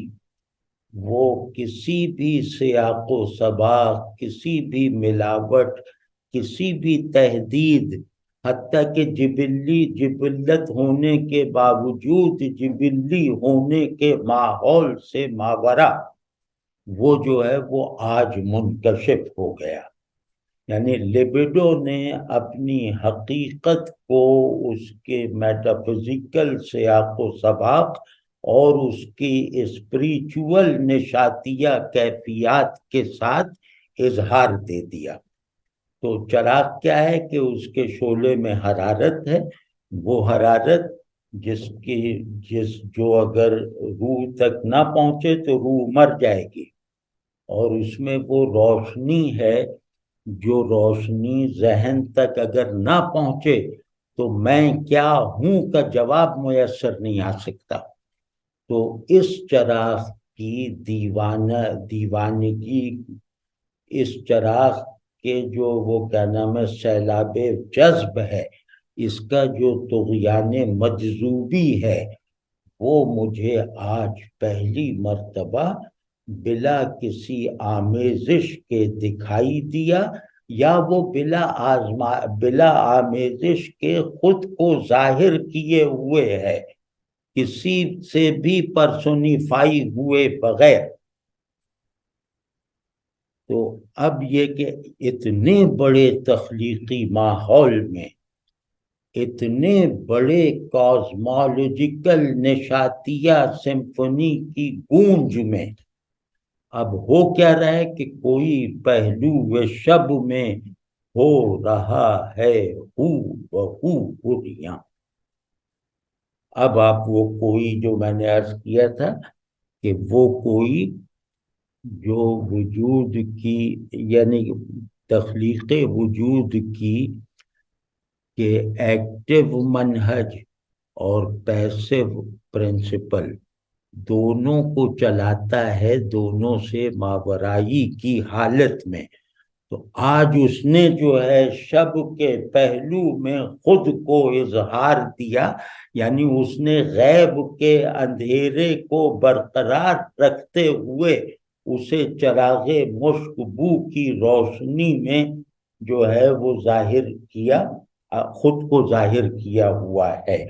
وہ کسی بھی سیاق و سباق، کسی بھی ملاوٹ، کسی بھی تہدید، حتیٰ کہ جبلت ہونے کے باوجود جبلی ہونے کے ماحول سے ماورا، وہ جو ہے وہ آج منکشف ہو گیا. یعنی لیبیڈو نے اپنی حقیقت کو اس کے میٹافزیکل سیاق و سباق اور اس کی اسپریچول نشاتیہ کیفیات کے ساتھ اظہار دے دیا. تو چراغ کیا ہے کہ اس کے شعلے میں حرارت ہے، وہ حرارت جو اگر روح تک نہ پہنچے تو روح مر جائے گی، اور اس میں وہ روشنی ہے جو روشنی ذہن تک اگر نہ پہنچے تو میں کیا ہوں کا جواب میسر نہیں آ سکتا. تو اس چراغ کی دیوانگی، اس چراغ کے جو وہ کیا نام ہے سیلاب جذب ہے، اس کا جو طغیان مجذوبی ہے، وہ مجھے آج پہلی مرتبہ بلا کسی آمیزش کے دکھائی دیا، یا وہ بلا آمیزش کے خود کو ظاہر کیے ہوئے ہے، کسی سے بھی پرسونیفائی ہوئے بغیر. تو اب یہ کہ اتنے بڑے تخلیقی ماحول میں، اتنے بڑے کازمالوجیکل نشاتیہ سمفونی کی گونج میں اب ہو کیا رہا ہے کہ کوئی پہلو شب میں ہو رہا ہے اریاں. اب آپ وہ کوئی جو میں نے عرض کیا تھا کہ وہ کوئی جو وجود کی یعنی تخلیق وجود کی کہ ایکٹیو منہج اور پیسیو پرنسپل دونوں کو چلاتا ہے، دونوں سے ماورائی کی حالت میں. تو آج اس نے جو ہے شب کے پہلو میں خود کو اظہار دیا، یعنی اس نے غیب کے اندھیرے کو برقرار رکھتے ہوئے اسے چراغ مشک بو کی روشنی میں جو ہے وہ ظاہر کیا، خود کو ظاہر کیا ہوا ہے.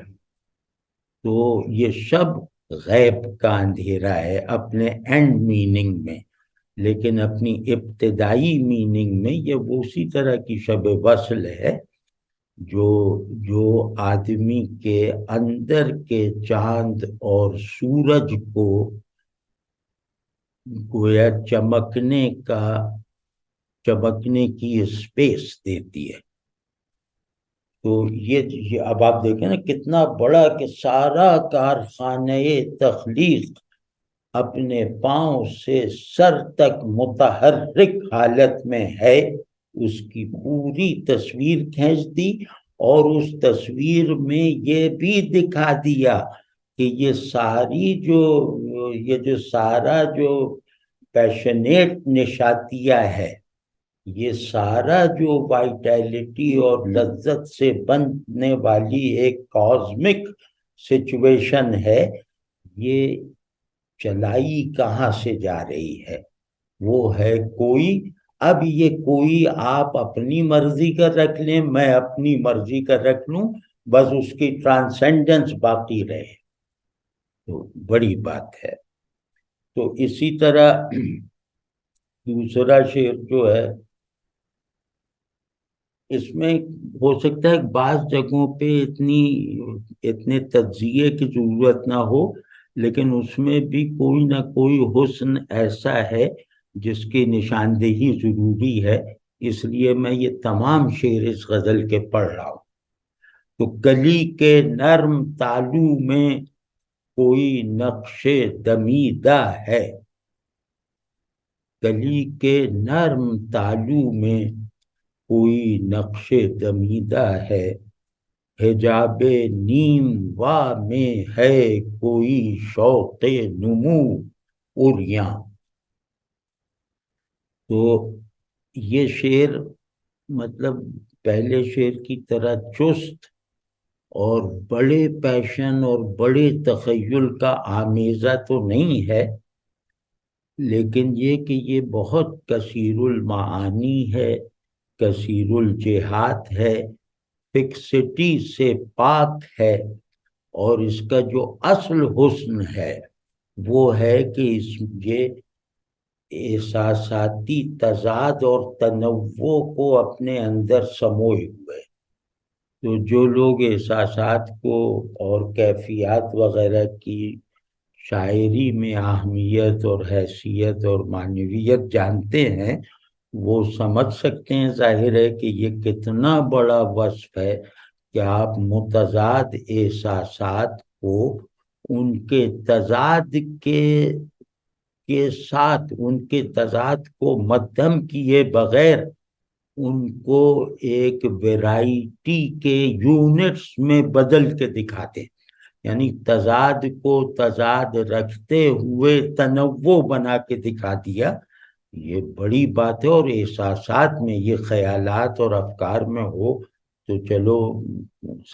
تو یہ شب غیب کا اندھیرا ہے اپنے اینڈ میننگ میں، لیکن اپنی ابتدائی میننگ میں یہ اسی طرح کی شب وصل ہے جو آدمی کے اندر کے چاند اور سورج کو گویا چمکنے کی اسپیس دیتی ہے. تو یہ اب آپ دیکھیں نا کتنا بڑا کہ سارا کارخانہ تخلیق اپنے پاؤں سے سر تک متحرک حالت میں ہے، اس کی پوری تصویر کھینچ دی، اور اس تصویر میں یہ بھی دکھا دیا کہ یہ سارا جو پیشنیٹ نشاتیہ ہے، یہ سارا جو وائٹیلٹی اور لذت سے بننے والی ایک کازمک سچویشن ہے، یہ چلائی کہاں سے جا رہی ہے؟ وہ ہے کوئی. اب یہ کوئی آپ اپنی مرضی کا رکھ لیں، میں اپنی مرضی کا رکھ لوں، بس اس کی ٹرانسینڈنس باقی رہے تو بڑی بات ہے. تو اسی طرح دوسرا شعر جو ہے، اس میں ہو سکتا ہے بعض جگہوں پہ اتنے تجزیے کی ضرورت نہ ہو، لیکن اس میں بھی کوئی نہ کوئی حسن ایسا ہے جس کی نشاندہی ضروری ہے، اس لیے میں یہ تمام شعر اس غزل کے پڑھ رہا ہوں. تو کلی کے نرم تالو میں کوئی نقش دمیدہ ہے، کلی کے نرم تالو میں کوئی نقش دمیدہ ہے، حجاب نیم وا میں ہے کوئی شوق نمو عریاں۔ تو یہ شعر مطلب پہلے شعر کی طرح چست اور بڑے پیشن اور بڑے تخیل کا آمیزہ تو نہیں ہے، لیکن یہ کہ یہ بہت کثیر المعانی ہے، کثیر الجہات ہے، فکسٹی سے پاک ہے، اور اس کا جو اصل حسن ہے وہ ہے کہ یہ احساساتی تضاد اور تنوع کو اپنے اندر سموئے ہوئے۔ تو جو لوگ احساسات کو اور کیفیات وغیرہ کی شاعری میں اہمیت اور حیثیت اور معنویت جانتے ہیں، وہ سمجھ سکتے ہیں ظاہر ہے کہ یہ کتنا بڑا وصف ہے کہ آپ متضاد احساسات کو ان کے تضاد کے ساتھ، ان کے تضاد کو مدھم کیے بغیر ان کو ایک ویرائٹی کے یونٹس میں بدل کے دکھاتے، یعنی تضاد کو تضاد رکھتے ہوئے تنوع بنا کے دکھا دیا۔ یہ بڑی بات ہے، اور احساسات میں یہ خیالات اور افکار میں ہو تو چلو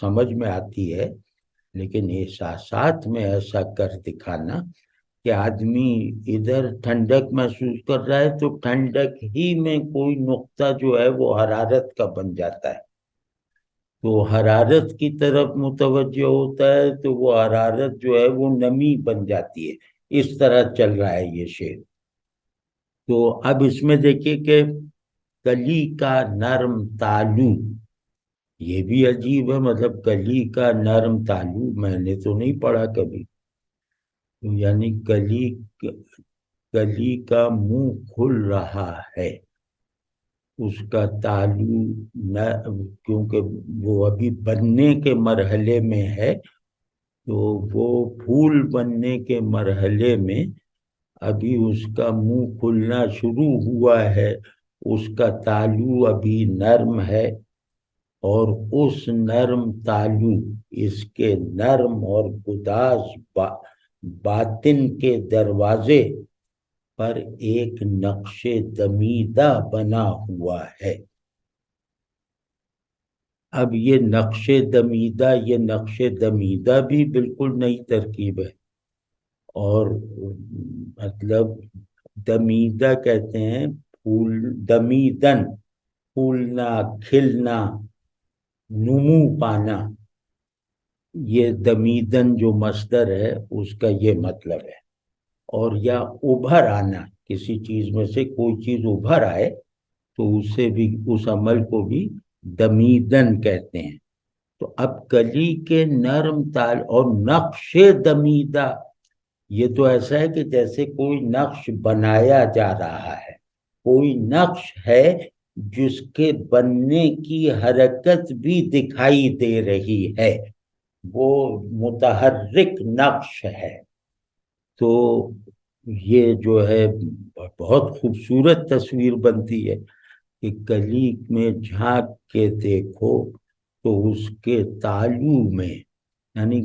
سمجھ میں آتی ہے، لیکن احساسات میں ایسا کر دکھانا کہ آدمی ادھر ٹھنڈک محسوس کر رہا ہے تو ٹھنڈک ہی میں کوئی نقطہ جو ہے وہ حرارت کا بن جاتا ہے، تو حرارت کی طرف متوجہ ہوتا ہے تو وہ حرارت جو ہے وہ نمی بن جاتی ہے۔ اس طرح چل رہا ہے یہ شعر۔ تو اب اس میں دیکھیے کہ کلی کا نرم تالو، یہ بھی عجیب ہے، مطلب کلی کا نرم تالو میں نے تو نہیں پڑھا کبھی، یعنی کلی کا منہ کھل رہا ہے، اس کا تالو کیونکہ وہ ابھی بننے کے مرحلے میں ہے، تو وہ پھول بننے کے مرحلے میں ابھی اس کا منہ کھلنا شروع ہوا ہے، اس کا تالو ابھی نرم ہے، اور اس نرم تالو، اس کے نرم اور گداز باطن کے دروازے پر ایک نقش دمیدہ بنا ہوا ہے۔ اب یہ نقش دمیدہ بھی بالکل نئی ترکیب ہے، اور مطلب دمیدہ کہتے ہیں پھول، دمیدن پھولنا، کھلنا، نمو پانا، یہ دمیدن جو مصدر ہے اس کا یہ مطلب ہے۔ اور یا ابھر آنا، کسی چیز میں سے کوئی چیز ابھر آئے تو اسے بھی، اس عمل کو بھی دمیدن کہتے ہیں۔ تو اب کلی کے نرم تال اور نقش دمیدہ، یہ تو ایسا ہے کہ جیسے کوئی نقش بنایا جا رہا ہے، کوئی نقش ہے جس کے بننے کی حرکت بھی دکھائی دے رہی ہے، وہ متحرک نقش ہے۔ تو یہ جو ہے بہت خوبصورت تصویر بنتی ہے کہ کلی میں جھانک کے دیکھو تو اس کے تالو میں، یعنی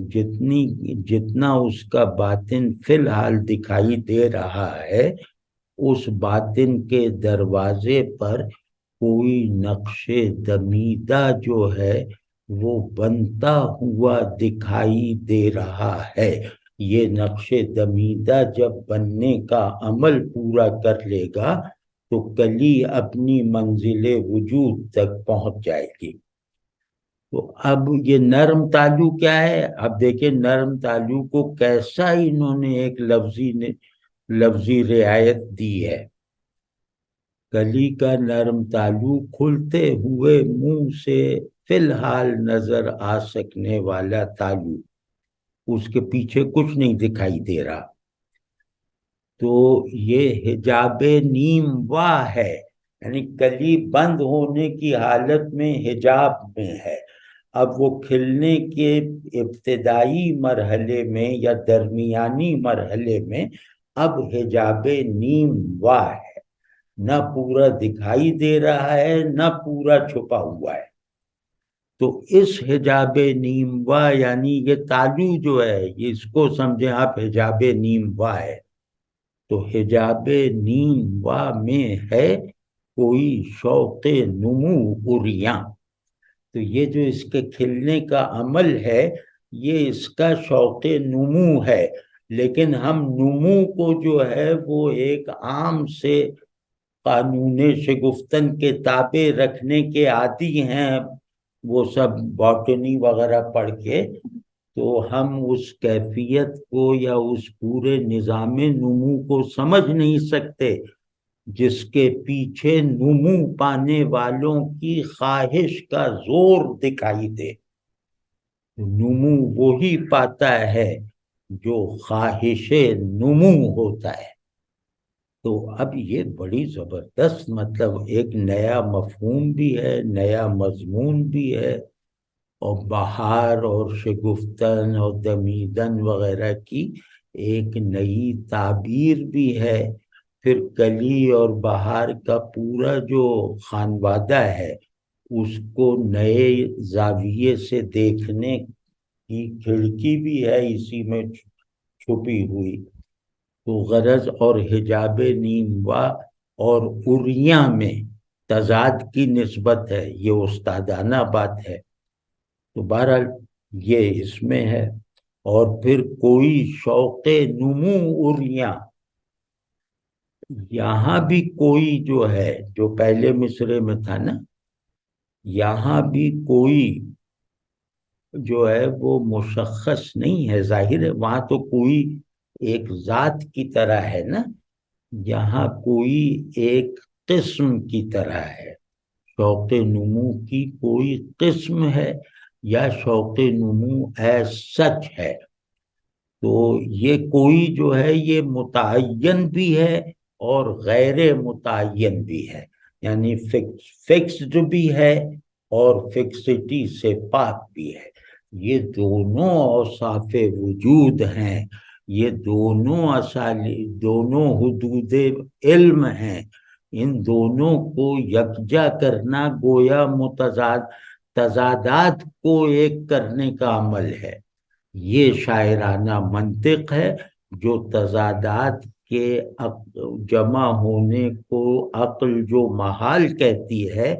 جتنا اس کا باطن فی الحال دکھائی دے رہا ہے، اس باطن کے دروازے پر کوئی نقش دمیدہ جو ہے وہ بنتا ہوا دکھائی دے رہا ہے۔ یہ نقش دمیدہ جب بننے کا عمل پورا کر لے گا تو کلی اپنی منزل وجود تک پہنچ جائے گی۔ تو اب یہ نرم تالو کیا ہے؟ اب دیکھیں نرم تالو کو کیسا انہوں نے ایک لفظی رعایت دی ہے۔ کلی کا نرم تالو کھلتے ہوئے منہ سے فی الحال نظر آ سکنے والا تالو، اس کے پیچھے کچھ نہیں دکھائی دے رہا، تو یہ حجاب نیم وا ہے، یعنی کلی بند ہونے کی حالت میں حجاب میں ہے۔ اب وہ کھلنے کے ابتدائی مرحلے میں یا درمیانی مرحلے میں اب حجاب نیم وا ہے، نہ پورا دکھائی دے رہا ہے نہ پورا چھپا ہوا ہے۔ تو اس حجاب نیم وا یعنی یہ تالو جو ہے، اس کو سمجھیں آپ حجاب نیم وا ہے، تو حجاب نیم وا میں ہے کوئی شوق نمو عریاں۔ تو یہ جو اس کے کھلنے کا عمل ہے یہ اس کا شوق نمو ہے، لیکن ہم نمو کو جو ہے وہ ایک عام سے قانون شگفتن کے تابع رکھنے کے عادی ہیں، وہ سب باٹنی وغیرہ پڑھ کے، تو ہم اس کیفیت کو یا اس پورے نظام نمو کو سمجھ نہیں سکتے جس کے پیچھے نمو پانے والوں کی خواہش کا زور دکھائی دے۔ نمو وہی پاتا ہے جو خواہش نمو ہوتا ہے۔ تو اب یہ بڑی زبردست مطلب ایک نیا مفہوم بھی ہے، نیا مضمون بھی ہے، اور بہار اور شگفتن اور دمیدن وغیرہ کی ایک نئی تعبیر بھی ہے۔ پھر کلی اور بہار کا پورا جو خانوادہ ہے اس کو نئے زاویے سے دیکھنے کی کھڑکی بھی ہے اسی میں چھپی ہوئی۔ تو غرض اور حجاب نیم وا اور عریاں میں تضاد کی نسبت ہے، یہ استادانہ بات ہے۔ تو بہرحال یہ اس میں ہے۔ اور پھر کوئی شوق نمو عریاں، یہاں بھی کوئی جو ہے جو پہلے مصرے میں تھا نا، یہاں بھی کوئی جو ہے وہ مشخص نہیں ہے، ظاہر ہے وہاں تو کوئی ایک ذات کی طرح ہے نا، یہاں کوئی ایک قسم کی طرح ہے، شوق نمو کی کوئی قسم ہے یا شوق نمو سچ ہے۔ تو یہ کوئی جو ہے یہ متعین بھی ہے اور غیر متعین بھی ہے، یعنی فکسڈ بھی ہے اور فکسٹی سے پاک بھی ہے۔ یہ دونوں اوصاف وجود ہیں، یہ دونوں حدود علم ہیں، ان دونوں کو یکجا کرنا گویا تضادات کو ایک کرنے کا عمل ہے۔ یہ شاعرانہ منطق ہے جو تضادات کے جمع ہونے کو عقل جو محال کہتی ہے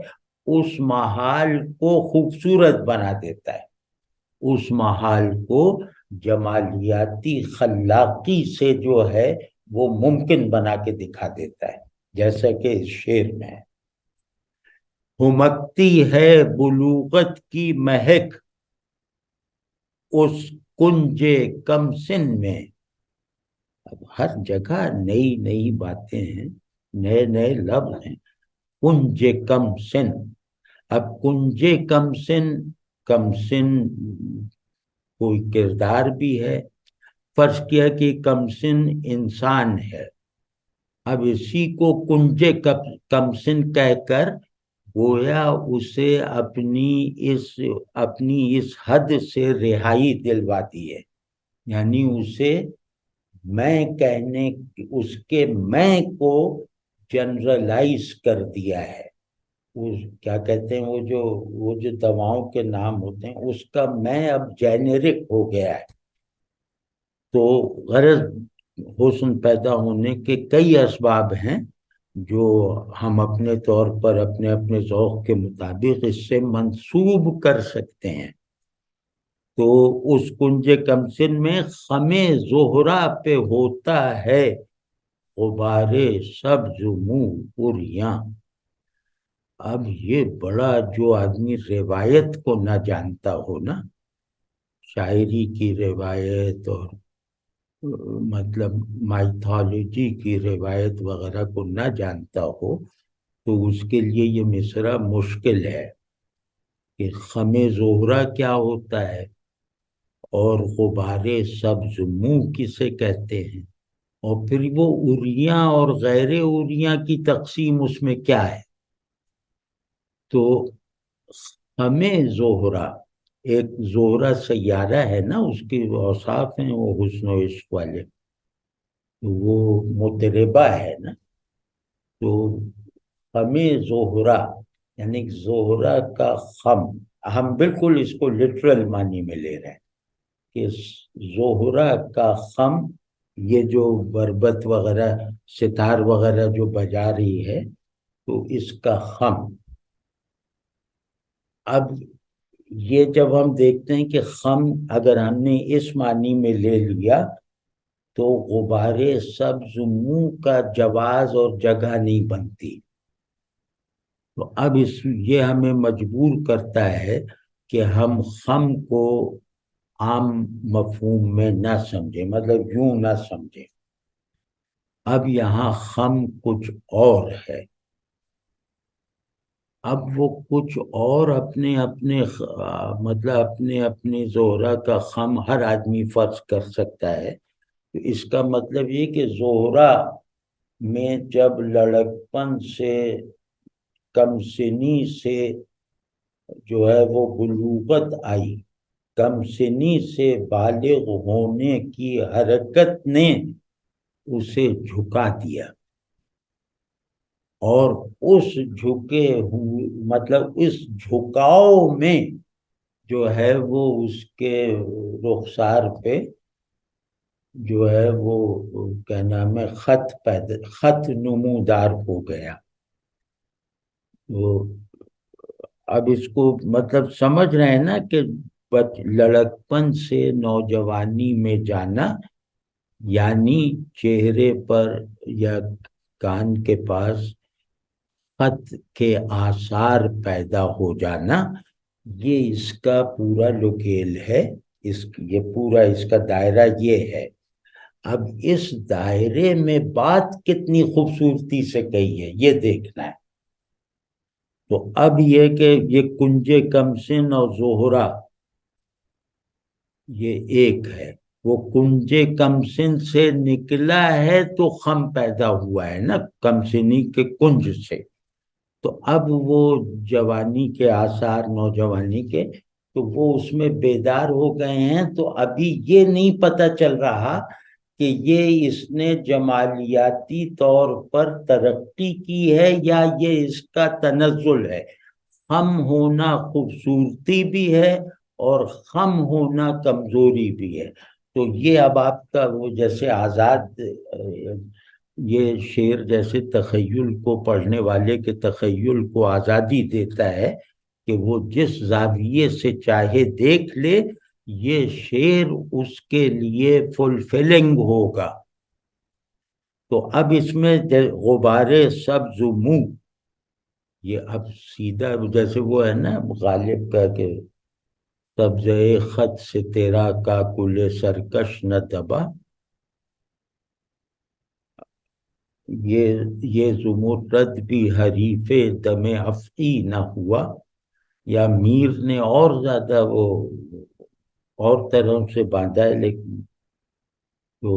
اس محال کو خوبصورت بنا دیتا ہے، اس محال کو جمالیاتی خلاقی سے جو ہے وہ ممکن بنا کے دکھا دیتا ہے، جیسا کہ اس شعر میں ہے، ہمکتی ہے بلوغت کی مہک اس کنج کم سن میں۔ اب ہر جگہ نئی نئی باتیں ہیں، نئے نئے لفظ ہیں۔ کنج کم سن، اب کنج کم سن، کم سن کوئی کردار بھی ہے، فرض کیا کہ کم سن انسان ہے، اب اسی کو کنج کم سن کہہ کر گویا اسے اپنی اس حد سے رہائی دلوا دی ہے، یعنی اسے میں کہنے، اس کے میں کو جنرلائز کر دیا ہے۔ کیا کہتے ہیں وہ جو دواؤں کے نام ہوتے ہیں اس کا میں اب جینرک ہو گیا ہے۔ تو غرض حسن پیدا ہونے کے کئی اسباب ہیں جو ہم اپنے طور پر اپنے اپنے ذوق کے مطابق اس سے منسوب کر سکتے ہیں۔ تو اس کنج کمسن میں خم زہرا پہ ہوتا ہے غبار سبز منہ عریاں۔ اب یہ بڑا جو آدمی روایت کو نہ جانتا ہو نا، شاعری کی روایت اور مطلب مائتھالوجی کی روایت وغیرہ کو نہ جانتا ہو تو اس کے لیے یہ مصرع مشکل ہے کہ خم زہرا کیا ہوتا ہے اور غبار سبز منہ کسے کہتے ہیں، اور پھر وہ عریاں اور غیر عریاں کی تقسیم اس میں کیا ہے۔ تو ہمیں زہرا، ایک زہرا سیارہ ہے نا، اس کے اوصاف ہیں وہ حسن و عشق والے، وہ مطربہ ہے نا، تو خمِ زہرہ یعنی زہرہ کا خم، ہم بالکل اس کو لٹرل معنی میں لے رہے ہیں کہ زہرہ کا خم، یہ جو بربت وغیرہ ستار وغیرہ جو بجا رہی ہے تو اس کا خم. اب یہ جب ہم دیکھتے ہیں کہ خم اگر ہم نے اس معنی میں لے لیا تو غبار سبز منہ کا جواز اور جگہ نہیں بنتی. تو اب یہ ہمیں مجبور کرتا ہے کہ ہم خم کو عام مفہوم میں نہ سمجھیں، مطلب یوں نہ سمجھیں. اب یہاں خم کچھ اور ہے. اب وہ کچھ اور اپنے اپنے مطلب اپنے زہرہ کا خم ہر آدمی فرض کر سکتا ہے. تو اس کا مطلب یہ کہ زہرہ میں جب لڑکپن سے کم سنی سے جو ہے وہ بلوغت آئی، کم سنی سے بالغ ہونے کی حرکت نے اسے جھکا دیا، اور اس جھکے ہوئے مطلب اس جھکاؤ میں جو ہے وہ اس کے رخسار پہ جو ہے وہ کیا نام ہے خط نمودار ہو گیا. وہ اب اس کو مطلب سمجھ رہے ہیں نا کہ لڑکپن سے نوجوانی میں جانا یعنی چہرے پر یا کان کے پاس خط کے آثار پیدا ہو جانا، یہ اس کا پورا لوکیل ہے. یہ پورا اس کا دائرہ یہ ہے. اب اس دائرے میں بات کتنی خوبصورتی سے کہی ہے یہ دیکھنا ہے. تو اب یہ کہ یہ کنج کمسن اور زہرہ یہ ایک ہے، وہ کنج کمسن سے نکلا ہے تو خم پیدا ہوا ہے نا، کمسنی کے کنج سے. تو اب وہ جوانی کے آثار نوجوانی کے تو وہ اس میں بیدار ہو گئے ہیں. تو ابھی یہ نہیں پتہ چل رہا کہ یہ اس نے جمالیاتی طور پر ترقی کی ہے یا یہ اس کا تنزل ہے. خم ہونا خوبصورتی بھی ہے اور خم ہونا کمزوری بھی ہے. تو یہ اب آپ کا وہ جیسے آزاد یہ شعر جیسے تخیل کو پڑھنے والے کے تخیل کو آزادی دیتا ہے کہ وہ جس زاویے سے چاہے دیکھ لے، یہ شعر اس کے لیے فلفلنگ ہوگا. تو اب اس میں غبار سبز منہ، یہ اب سیدھا جیسے وہ ہے نا غالب کا کہ سبزے خط سے تیرا کاکل سرکش نہ دبا، یہ زمرد بھی حریف دم افعی نہ ہوا. یا میر نے اور زیادہ وہ اور طرح سے باندھا ہے، لیکن تو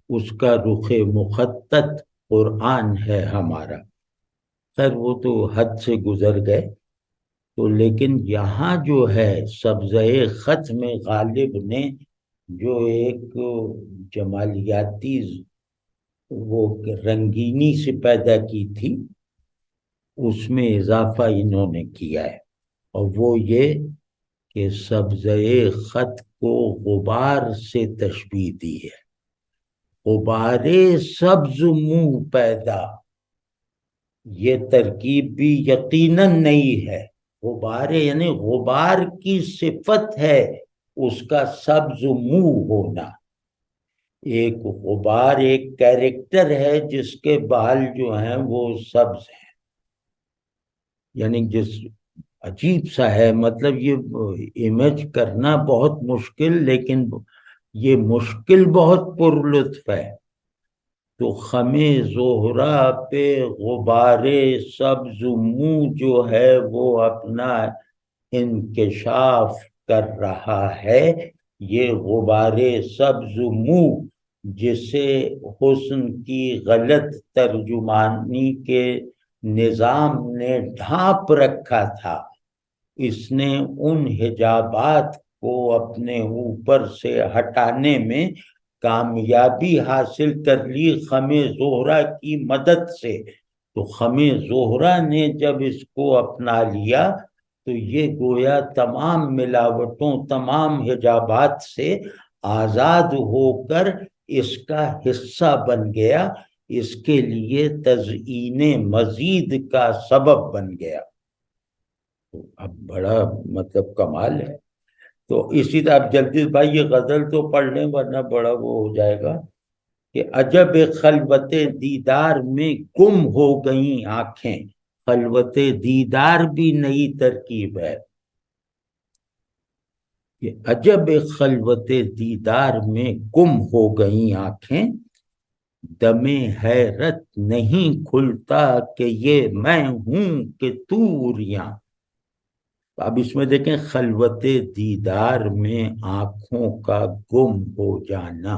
اس کا رخ مخطط قرآن ہے ہمارا. خیر وہ تو حد سے گزر گئے. تو لیکن یہاں جو ہے سبزے خط میں غالب نے جو ایک جمالیاتی وہ رنگینی سے پیدا کی تھی، اس میں اضافہ انہوں نے کیا ہے، اور وہ یہ کہ سبزے خط کو غبار سے تشبیہ دی ہے. غبار سبز منہ پیدا، یہ ترکیب بھی یقیناً نہیں ہے. غبار یعنی غبار کی صفت ہے اس کا سبز منہ ہونا. ایک غبار ایک کیریکٹر ہے جس کے بال جو ہیں وہ سبز ہیں، یعنی جس عجیب سا ہے. مطلب یہ امیج کرنا بہت مشکل، لیکن یہ مشکل بہت پرلطف ہے. تو خم زہرہ پہ غبار سبز منہ جو ہے وہ اپنا انکشاف کر رہا ہے. یہ غبار سبز منہ جسے حسن کی غلط ترجمانی کے نظام نے ڈھانپ رکھا تھا، اس نے ان حجابات کو اپنے اوپر سے ہٹانے میں کامیابی حاصل کر لی خم زہرہ کی مدد سے. تو خم زہرہ نے جب اس کو اپنا لیا تو یہ گویا تمام ملاوٹوں، تمام حجابات سے آزاد ہو کر اس کا حصہ بن گیا، اس کے لیے تزئین مزید کا سبب بن گیا۔ تو اب بڑا مطلب کمال ہے۔ تو اسی طرح اب جلدی بھائی یہ غزل تو پڑھ لیں ورنہ بڑا وہ ہو جائے گا کہ عجب خلوت دیدار میں گم ہو گئیں آنکھیں۔ خلوت دیدار بھی نئی ترکیب ہے کہ عجب خلوت دیدار میں گم ہو گئیں آنکھیں، دم حیرت نہیں کھلتا کہ یہ میں ہوں کہ توریاں۔ اب اس میں دیکھیں خلوت دیدار میں آنکھوں کا گم ہو جانا،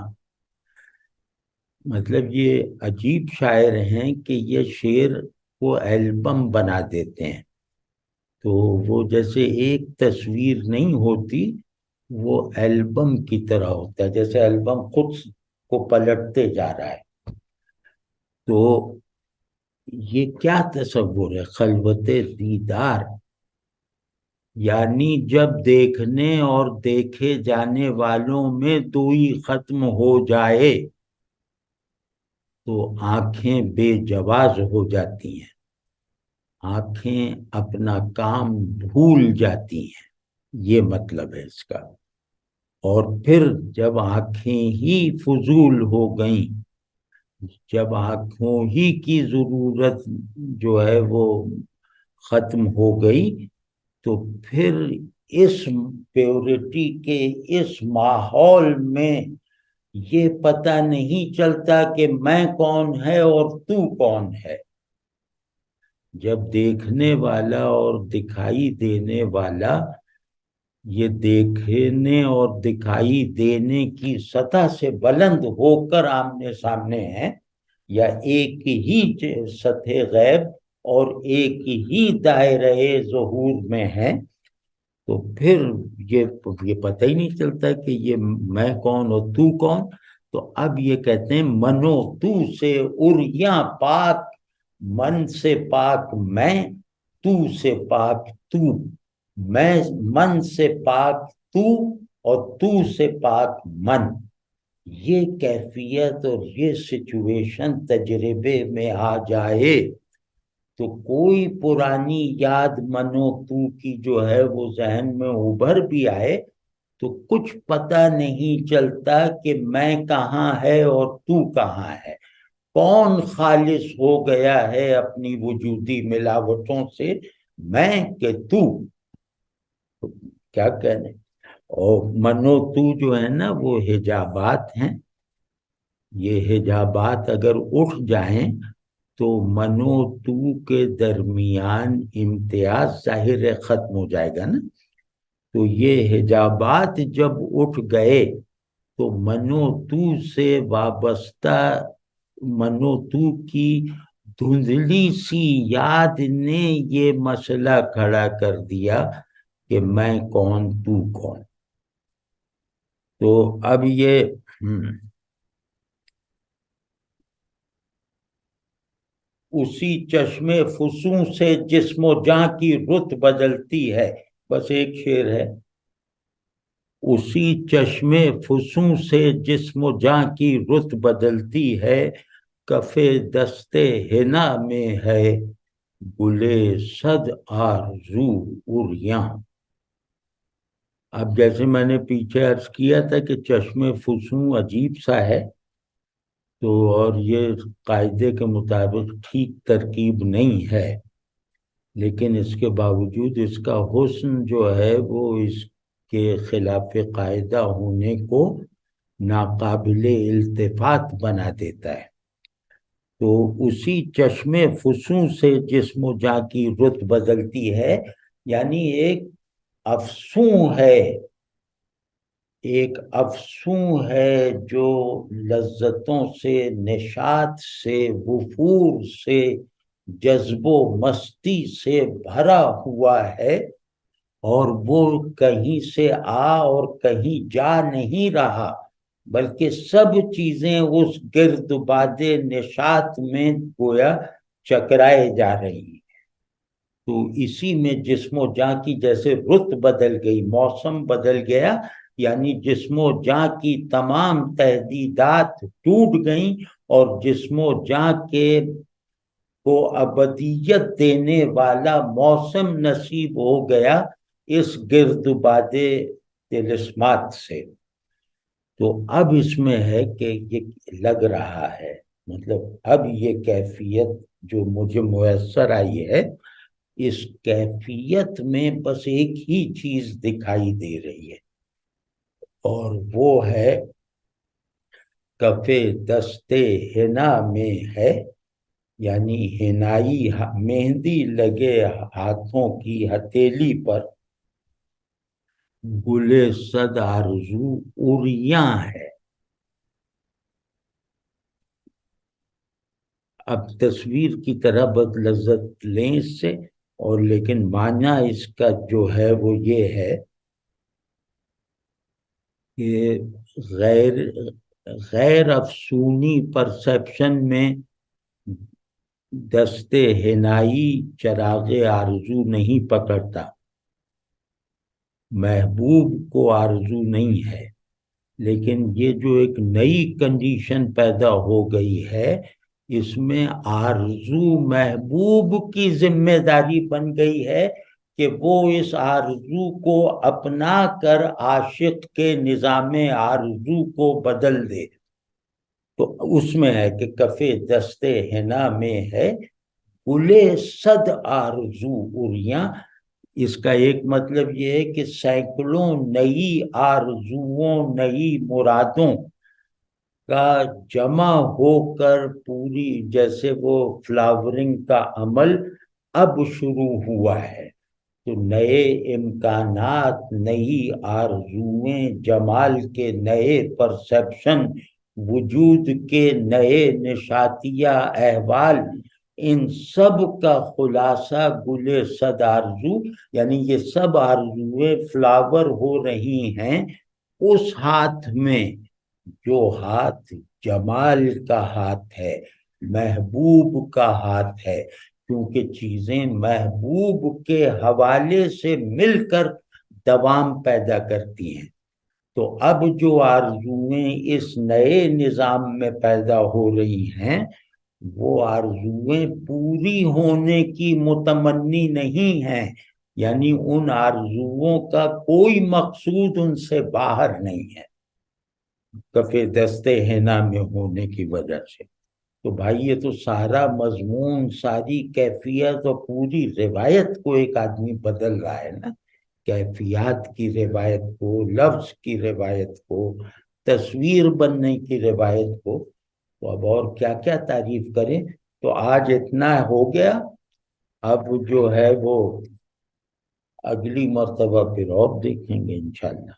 مطلب یہ عجیب شاعر ہیں کہ یہ شعر کو البم بنا دیتے ہیں۔ تو وہ جیسے ایک تصویر نہیں ہوتی، وہ البم کی طرح ہوتا ہے، جیسے البم خود کو پلٹتے جا رہا ہے۔ تو یہ کیا تصور ہے خلوت دیدار؟ یعنی جب دیکھنے اور دیکھے جانے والوں میں دوئی ختم ہو جائے تو آنکھیں بے جواز ہو جاتی ہیں، آنکھیں اپنا کام بھول جاتی ہیں، یہ مطلب ہے اس کا۔ اور پھر جب آنکھیں ہی فضول ہو گئیں، جب آنکھوں ہی کی ضرورت جو ہے وہ ختم ہو گئی، تو پھر اس پیورٹی کے اس ماحول میں یہ پتہ نہیں چلتا کہ میں کون ہے اور تو کون ہے۔ جب دیکھنے والا اور دکھائی دینے والا یہ دیکھنے اور دکھائی دینے کی سطح سے بلند ہو کر آمنے سامنے ہیں، یا ایک ہی سطح غیب اور ایک ہی دائرہ ظہور میں ہیں، تو پھر یہ پتہ ہی نہیں چلتا کہ یہ میں کون اور تو کون۔ تو اب یہ کہتے ہیں منو تو سے اریاں پاک، من سے پاک میں، تو سے پاک تو، میں من سے پاک تو اور تو سے پاک من۔ یہ کیفیت اور یہ سچویشن تجربے میں آ جائے تو کوئی پرانی یاد منو تو کی جو ہے وہ ذہن میں ابھر بھی آئے تو کچھ پتہ نہیں چلتا کہ میں کہاں ہے اور تو کہاں ہے، کون خالص ہو گیا ہے اپنی وجودی ملاوٹوں سے، میں کہ تو۔ کیا کہنے، اور منو تو جو ہے نا وہ حجابات ہیں، یہ حجابات اگر اٹھ جائیں تو منو تو کے درمیان امتیاز ظاہر ختم ہو جائے گا نا۔ تو یہ حجابات جب اٹھ گئے تو منو تو سے وابستہ منو تو کی دھندلی سی یاد نے یہ مسئلہ کھڑا کر دیا کہ میں کون تو کون۔ تو اب یہ اسی چشمے فسوں سے جسم و جاں کی رت بدلتی ہے، بس ایک شعر ہے، اسی چشمے فسوں سے جسم و جاں کی رت بدلتی ہے، کف دست حنا میں ہے گلے صد آرزو عریاں۔ اب جیسے میں نے پیچھے عرض کیا تھا کہ چشمے فسوں عجیب سا ہے، تو اور یہ قاعدے کے مطابق ٹھیک ترکیب نہیں ہے، لیکن اس کے باوجود اس کا حسن جو ہے وہ اس کے خلاف قاعدہ ہونے کو ناقابل التفات بنا دیتا ہے۔ تو اسی چشمے فسوں سے جسم و جاں کی رت بدلتی ہے، یعنی ایک افسوں ہے، ایک افسوں ہے جو لذتوں سے، نشاط سے، وفور سے، جذب و مستی سے بھرا ہوا ہے، اور وہ کہیں سے آ اور کہیں جا نہیں رہا، بلکہ سب چیزیں اس گرد باد نشاط میں گویا چکرائے جا رہی ہیں۔ تو اسی میں جسم و جاں کی جیسے رت بدل گئی، موسم بدل گیا، یعنی جسم و جاں کی تمام تحدیدات ٹوٹ گئیں، اور جسم و جاں کے کو ابدیت دینے والا موسم نصیب ہو گیا اس گرد باد طلسمات سے۔ تو اب اس میں ہے کہ یہ لگ رہا ہے، مطلب اب یہ کیفیت جو مجھے میسر آئی ہے، اس کیفیت میں بس ایک ہی چیز دکھائی دے رہی ہے، اور وہ ہے کف دست حنا میں ہے، یعنی حنائی مہندی لگے ہاتھوں کی ہتھیلی پر گل صد آرزو عریاں ہے۔ اب تصویر کی طرح بد لذت لیں اس سے، اور لیکن معنی اس کا جو ہے وہ یہ ہے کہ غیر غیر افسونی پرسیپشن میں دست حنائی چراغ آرزو نہیں پکڑتا، محبوب کو آرزو نہیں ہے، لیکن یہ جو ایک نئی کنڈیشن پیدا ہو گئی ہے، اس میں آرزو محبوب کی ذمہ داری بن گئی ہے کہ وہ اس آرزو کو اپنا کر عاشق کے نظام آرزو کو بدل دے۔ تو اس میں ہے کہ کف دست حنا میں ہے گل صد آرزو عریاں۔ اس کا ایک مطلب یہ ہے کہ سینکڑوں نئی آرزوؤں، نئی مرادوں کا جمع ہو کر پوری، جیسے وہ فلاورنگ کا عمل اب شروع ہوا ہے، تو نئے امکانات، نئی آرزویں، جمال کے نئے پرسیپشن، وجود کے نئے نشاتیہ احوال، ان سب کا خلاصہ گل صد آرزو، یعنی یہ سب آرزویں فلاور ہو رہی ہیں اس ہاتھ میں جو ہاتھ جمال کا ہاتھ ہے، محبوب کا ہاتھ ہے، کیونکہ چیزیں محبوب کے حوالے سے مل کر دوام پیدا کرتی ہیں۔ تو اب جو آرزویں اس نئے نظام میں پیدا ہو رہی ہیں، وہ آرزویں پوری ہونے کی متمنی نہیں ہیں، یعنی ان آرزوؤں کا کوئی مقصود ان سے باہر نہیں ہے کف دست حنا میں ہونے کی وجہ سے۔ تو بھائی یہ تو سارا مضمون، ساری کیفیت اور پوری روایت کو ایک آدمی بدل رہا ہے نا، کیفیات کی روایت کو، لفظ کی روایت کو، تصویر بننے کی روایت کو، تو اب اور کیا کیا تعریف کریں۔ تو آج اتنا ہو گیا، اب جو ہے وہ اگلی مرتبہ پھر اور دیکھیں گے انشاءاللہ۔